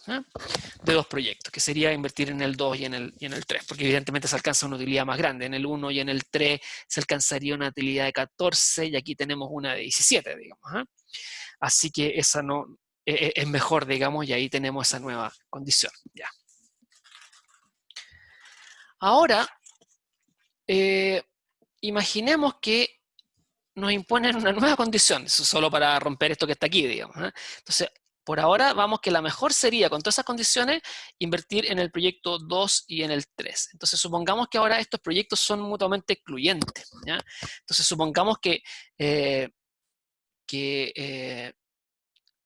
de 2 proyectos, que sería invertir en el 2 y en el 3, porque evidentemente se alcanza una utilidad más grande. En el 1 y en el 3 se alcanzaría una utilidad de 14 y aquí tenemos una de 17, digamos. Así que esa no es mejor, digamos, y ahí tenemos esa nueva condición. Ya. Ahora, imaginemos que nos imponen una nueva condición, eso solo para romper esto que está aquí, digamos. Entonces, por ahora vamos que la mejor sería, con todas esas condiciones, invertir en el proyecto 2 y en el 3. Entonces, supongamos que ahora estos proyectos son mutuamente excluyentes, ¿ya? Entonces, supongamos que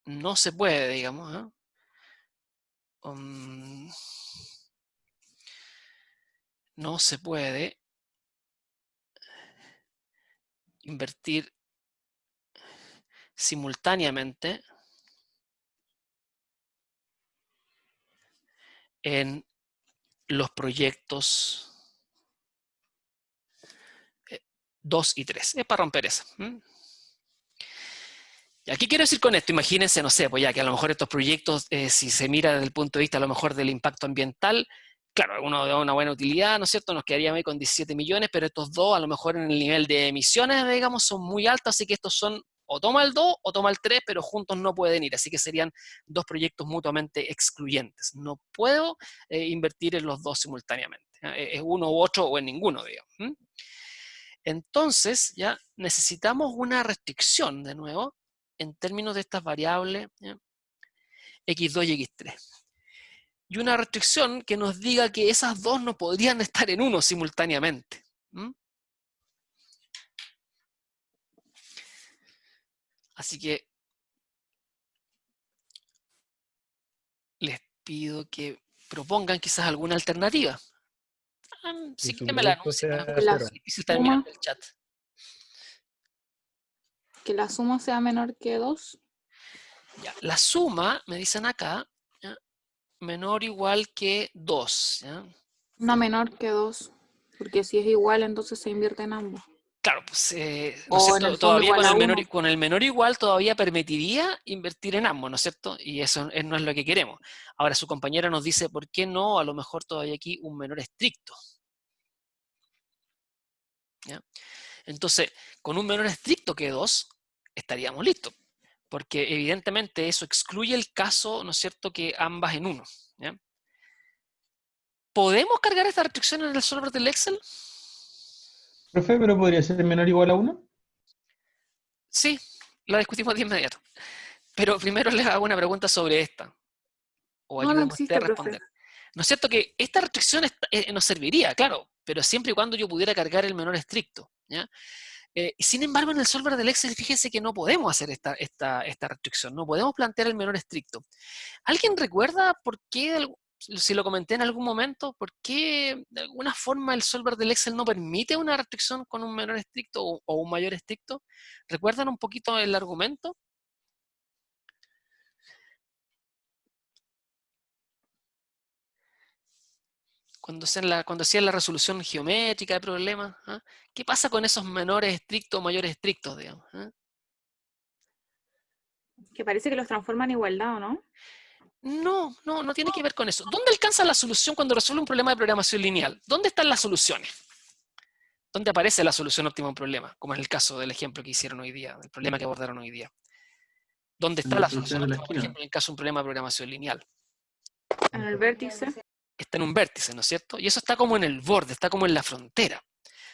no se puede, digamos, no se puede invertir simultáneamente en los proyectos 2 y 3. Es para romper eso. ¿Y aquí quiero decir con esto? Imagínense, no sé, pues ya que a lo mejor estos proyectos, si se mira desde el punto de vista a lo mejor del impacto ambiental, claro, uno da una buena utilidad, ¿no es cierto? Nos quedaríamos ahí con 17 millones, pero estos dos a lo mejor en el nivel de emisiones, digamos, son muy altos, así que estos son o toma el 2 o toma el 3, pero juntos no pueden ir, así que serían 2 proyectos mutuamente excluyentes. No puedo invertir en los 2 simultáneamente. Es uno u otro o en ninguno, digamos. Entonces, ya necesitamos una restricción, de nuevo, en términos de estas variables, ¿ya? X2 y X3. Y una restricción que nos diga que esas dos no podrían estar en uno simultáneamente. Así que les pido que propongan quizás alguna alternativa. Que Si su quieren me la producto anuncian. sea La cero. Difícil estar mirando el chat. Que la suma sea menor que 2. Ya, la suma, me dicen acá, ¿ya? Menor o igual que 2. ¿Ya? Una menor que 2. Porque si es igual, entonces se invierte en ambos. Claro, pues, ¿no es O en cierto? el fondo Todavía igual a 1. con el menor igual todavía permitiría invertir en ambos, ¿no es cierto? Y eso no es lo que queremos. Ahora su compañera nos dice, ¿por qué no? A lo mejor todavía aquí un menor estricto. ¿Ya? Entonces, con un menor estricto que 2, estaríamos listos. Porque evidentemente eso excluye el caso, ¿no es cierto?, que ambas en 1. ¿Ya? ¿Podemos cargar esta restricción en el solver del Excel? Profe, ¿pero podría ser menor o igual a 1? Sí, la discutimos de inmediato. Pero primero les hago una pregunta sobre esta. O No, no ayúdame usted a existe, profe. responder. ¿No es cierto que esta restricción nos serviría? Claro, pero siempre y cuando yo pudiera cargar el menor estricto. ¿Ya? Sin embargo, en el solver del Excel, fíjense que no podemos hacer esta restricción. No podemos plantear el menor estricto. ¿Alguien recuerda por qué, si lo comenté en algún momento, por qué de alguna forma el solver del Excel no permite una restricción con un menor estricto o un mayor estricto? ¿Recuerdan un poquito el argumento? Cuando hacían la resolución geométrica de problemas, ¿ah? ¿Qué pasa con esos menores estrictos o mayores estrictos, digamos? ¿Ah? Que parece que los transforman en igualdad, ¿o no? No tiene que ver con eso. ¿Dónde alcanza la solución cuando resuelve un problema de programación lineal? ¿Dónde están las soluciones? ¿Dónde aparece la solución óptima a un problema? Como en el caso del ejemplo que hicieron hoy día, el problema que abordaron hoy día. ¿Dónde está la solución de la óptima, por ejemplo, en el caso de un problema de programación lineal? En el vértice. Está en un vértice, ¿no es cierto? Y eso está como en el borde, está como en la frontera.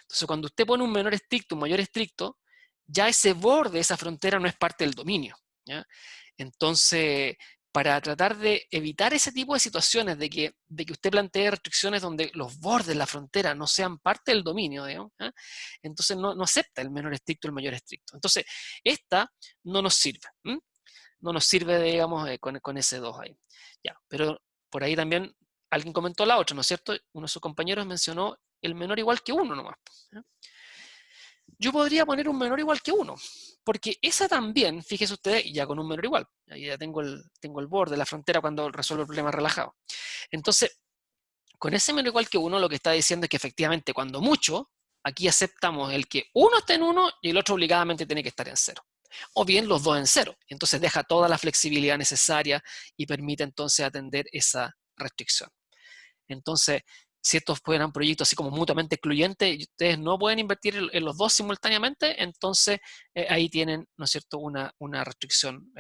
Entonces, cuando usted pone un menor estricto, un mayor estricto, ya ese borde, esa frontera no es parte del dominio. ¿Ya? Entonces, para tratar de evitar ese tipo de situaciones de que usted plantee restricciones donde los bordes, la frontera, no sean parte del dominio, digamos, ¿eh? Entonces no acepta el menor estricto, el mayor estricto. Entonces, esta no nos sirve. No nos sirve, digamos, con ese 2 ahí. Ya, pero por ahí también alguien comentó la otra, ¿no es cierto? Uno de sus compañeros mencionó el menor igual que 1 nomás. ¿Eh? Yo podría poner un menor igual que 1, porque esa también, fíjese usted, ya con un menor igual, ahí ya tengo el borde, la frontera cuando resuelvo el problema relajado. Entonces, con ese menor igual que 1, lo que está diciendo es que efectivamente, cuando mucho, aquí aceptamos el que uno esté en 1 y el otro obligadamente tiene que estar en 0. O bien los dos en 0. Entonces deja toda la flexibilidad necesaria y permite entonces atender esa restricción. Entonces, si estos fueran proyectos así como mutuamente excluyentes y ustedes no pueden invertir en los dos simultáneamente, entonces ahí tienen, ¿no es cierto?, una restricción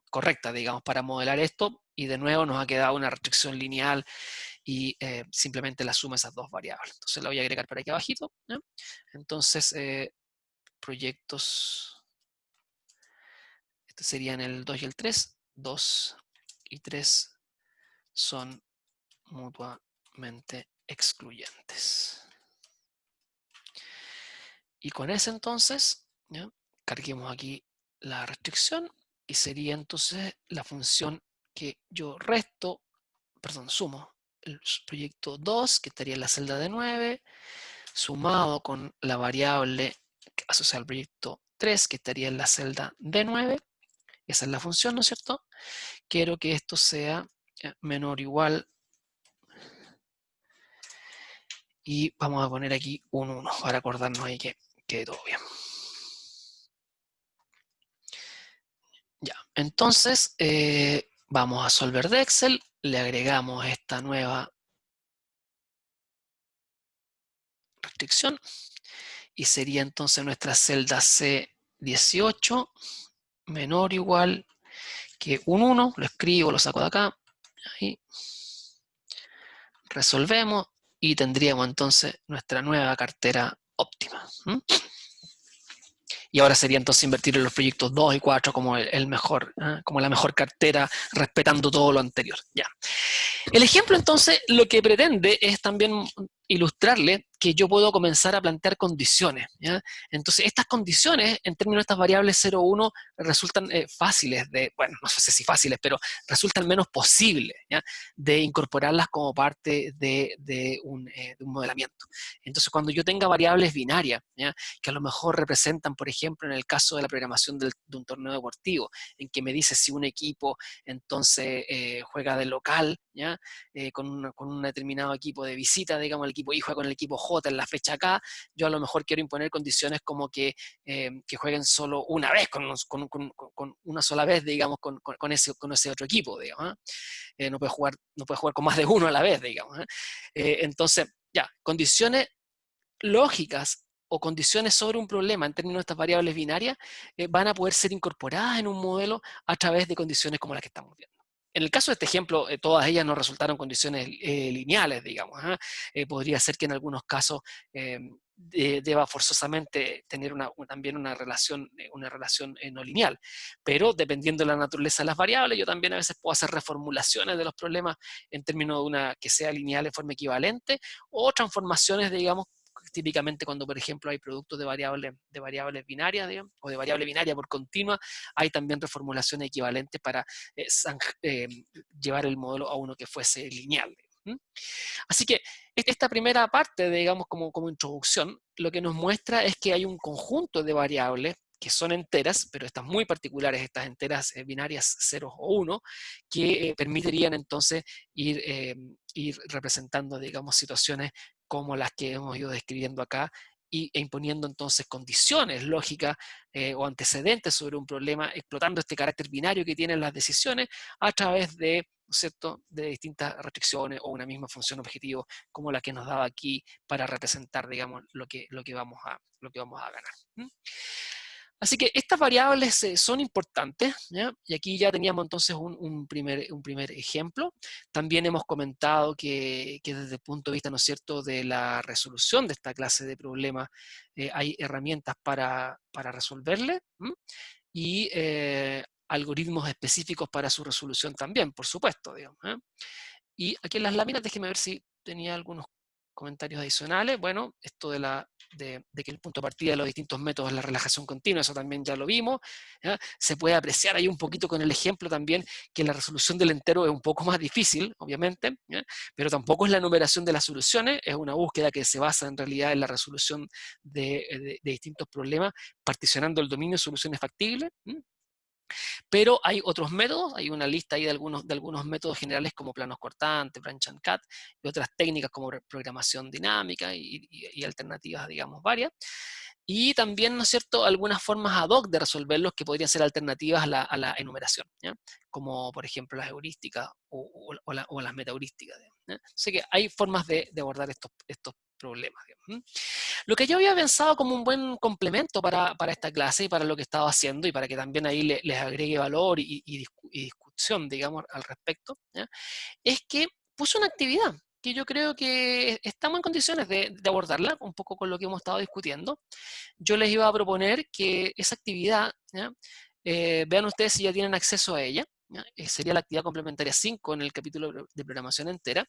correcta, digamos, para modelar esto, y de nuevo nos ha quedado una restricción lineal y simplemente la suma de esas dos variables. Entonces la voy a agregar para aquí abajito, ¿ya? Entonces, proyectos, estos serían el 2 y el 3, 2 y 3 son mutuamente excluyentes. Y con ese entonces, ¿ya?, carguemos aquí la restricción y sería entonces la función que yo sumo el proyecto 2, que estaría en la celda de 9, sumado con la variable asociada al proyecto 3, que estaría en la celda de 9. Esa es la función, ¿no es cierto? Quiero que esto sea menor o igual, y vamos a poner aquí un 1 para acordarnos ahí que quede todo bien. Ya, entonces vamos a Solver de Excel, le agregamos esta nueva restricción y sería entonces nuestra celda C18 menor o igual que un 1, lo escribo, lo saco de acá, ahí, resolvemos y tendríamos entonces nuestra nueva cartera óptima. Y ahora sería entonces invertir en los proyectos 2 y 4 como el mejor, como la mejor cartera, respetando todo lo anterior. Ya. El ejemplo entonces lo que pretende es también ilustrarle que yo puedo comenzar a plantear condiciones, ¿ya? Entonces estas condiciones, en términos de estas variables 0, 1, resultan fáciles bueno, no sé si fáciles, pero resultan menos posibles, ¿ya?, de incorporarlas como parte de un modelamiento. Entonces cuando yo tenga variables binarias, ¿ya?, que a lo mejor representan, por ejemplo, en el caso de la programación de un torneo deportivo, en que me dice si un equipo entonces juega de local, ¿ya?, con un determinado equipo de visita, digamos, el equipo Y juega con el equipo J en la fecha K, yo a lo mejor quiero imponer condiciones como que jueguen solo una vez, con una sola vez, digamos, con ese otro equipo, digamos, no puede jugar con más de uno a la vez, digamos. Entonces, ya, condiciones lógicas o condiciones sobre un problema en términos de estas variables binarias van a poder ser incorporadas en un modelo a través de condiciones como las que estamos viendo. En el caso de este ejemplo, todas ellas no resultaron condiciones lineales, digamos. Podría ser que en algunos casos deba forzosamente tener también una relación no lineal, pero dependiendo de la naturaleza de las variables, yo también a veces puedo hacer reformulaciones de los problemas en términos de una que sea lineal de forma equivalente, o transformaciones, digamos, típicamente cuando, por ejemplo, hay productos de variables binarias, digamos, o de variable binaria por continua, hay también reformulaciones equivalentes para llevar el modelo a uno que fuese lineal. Así que esta primera parte, digamos, como introducción, lo que nos muestra es que hay un conjunto de variables que son enteras, pero estas muy particulares, estas enteras binarias 0 o 1, que permitirían entonces ir representando, digamos, situaciones como las que hemos ido describiendo acá, e imponiendo entonces condiciones lógicas o antecedentes sobre un problema, explotando este carácter binario que tienen las decisiones a través de, ¿no es cierto?, de distintas restricciones o una misma función objetivo como la que nos daba aquí para representar, digamos, lo que vamos a ganar. Así que estas variables son importantes, ¿ya? Y aquí ya teníamos entonces un primer ejemplo. También hemos comentado que desde el punto de vista, ¿no es cierto?, de la resolución de esta clase de problemas, hay herramientas para resolverle, y algoritmos específicos para su resolución también, por supuesto, digamos. Y aquí en las láminas, déjenme ver si tenía algunos comentarios adicionales. Bueno, esto de que el punto de partida de los distintos métodos es la relajación continua, eso también ya lo vimos, ¿ya? Se puede apreciar ahí un poquito con el ejemplo también que la resolución del entero es un poco más difícil, obviamente, ¿ya?, pero tampoco es la numeración de las soluciones, es una búsqueda que se basa en realidad en la resolución de distintos problemas, particionando el dominio de soluciones factibles. Pero hay otros métodos, hay una lista ahí de algunos métodos generales como planos cortantes, branch and cut, y otras técnicas como programación dinámica y alternativas, digamos, varias. y también, ¿no es cierto?, algunas formas ad hoc de resolverlos que podrían ser alternativas a la enumeración, ¿ya? Como por ejemplo las heurísticas o las metaheurísticas, ¿ya? Así que hay formas de abordar estos problemas, ¿ya? Lo que yo había pensado como un buen complemento para esta clase y para lo que estaba haciendo y para que también ahí les agregue valor y discusión, digamos, al respecto, ¿ya? Es que puse una actividad que yo creo que estamos en condiciones de abordarla, un poco con lo que hemos estado discutiendo. Yo les iba a proponer que esa actividad, ¿ya? Vean ustedes si ya tienen acceso a ella, ¿ya? Sería la actividad complementaria 5 en el capítulo de programación entera.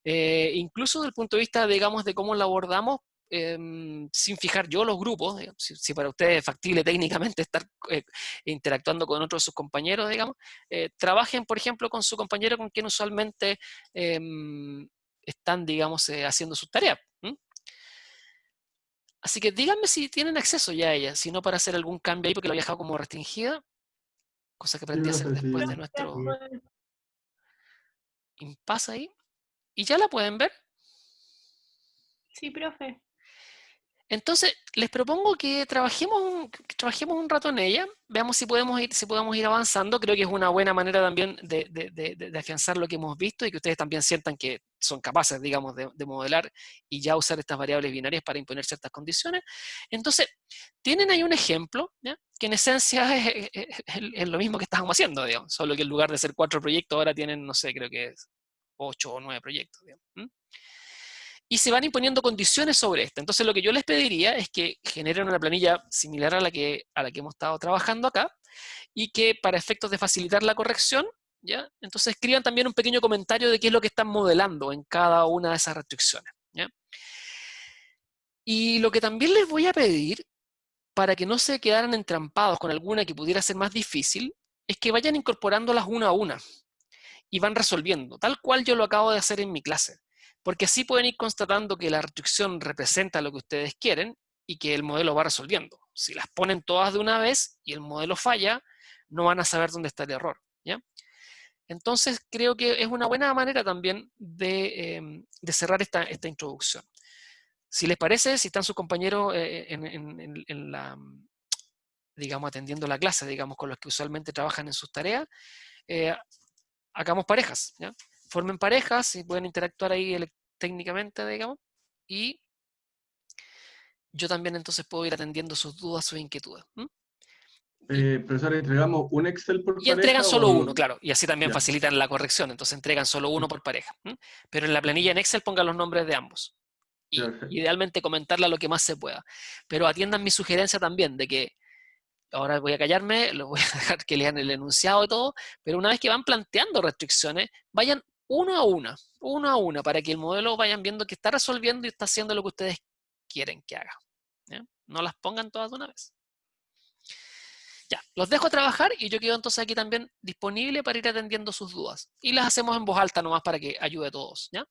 Incluso desde el punto de vista, digamos, de cómo la abordamos, sin fijar yo los grupos, si para ustedes es factible técnicamente estar interactuando con otros de sus compañeros, digamos, trabajen, por ejemplo, con su compañero con quien usualmente están, digamos, haciendo sus tareas. Así que díganme si tienen acceso ya a ella, si no para hacer algún cambio ahí, porque lo había dejado como restringida, cosa que aprendí a hacer profe, sí. después de nuestro impasse ahí. ¿Y ya la pueden ver? Sí, profe. Entonces, les propongo que trabajemos un rato en ella, veamos si podemos ir avanzando. Creo que es una buena manera también de afianzar lo que hemos visto y que ustedes también sientan que son capaces, digamos, de modelar y ya usar estas variables binarias para imponer ciertas condiciones. Entonces, tienen ahí un ejemplo, ¿ya? Que en esencia es lo mismo que estábamos haciendo, digamos, solo que en lugar de ser 4 proyectos, ahora tienen, no sé, creo que es 8 o 9 proyectos, digamos. Y se van imponiendo condiciones sobre esto. Entonces lo que yo les pediría es que generen una planilla similar a la que hemos estado trabajando acá, y que para efectos de facilitar la corrección, ¿ya? Entonces escriban también un pequeño comentario de qué es lo que están modelando en cada una de esas restricciones, ¿ya? Y lo que también les voy a pedir, para que no se quedaran entrampados con alguna que pudiera ser más difícil, es que vayan incorporándolas una a una y van resolviendo, tal cual yo lo acabo de hacer en mi clase. Porque así pueden ir constatando que la restricción representa lo que ustedes quieren y que el modelo va resolviendo. Si las ponen todas de una vez y el modelo falla, no van a saber dónde está el error, ¿ya? Entonces creo que es una buena manera también de cerrar esta introducción. Si les parece, si están sus compañeros digamos, atendiendo la clase, digamos, con los que usualmente trabajan en sus tareas, hagamos parejas, ¿ya? Formen parejas y pueden interactuar ahí técnicamente, digamos, y yo también entonces puedo ir atendiendo sus dudas, sus inquietudes. Profesor, ¿entregamos un Excel por Y entregan pareja solo o...? uno, claro, y así también Ya. facilitan la corrección, entonces entregan solo uno por pareja. Pero en la planilla en Excel pongan los nombres de ambos. Y Perfecto. idealmente comentarla lo que más se pueda. Pero atiendan mi sugerencia también de que, ahora voy a callarme, lo voy a dejar que lean el enunciado y todo, pero una vez que van planteando restricciones, vayan uno a una, para que el modelo vayan viendo que está resolviendo y está haciendo lo que ustedes quieren que haga, ¿ya? No las pongan todas de una vez. Ya, los dejo trabajar y yo quedo entonces aquí también disponible para ir atendiendo sus dudas. Y las hacemos en voz alta nomás para que ayude a todos, ¿ya?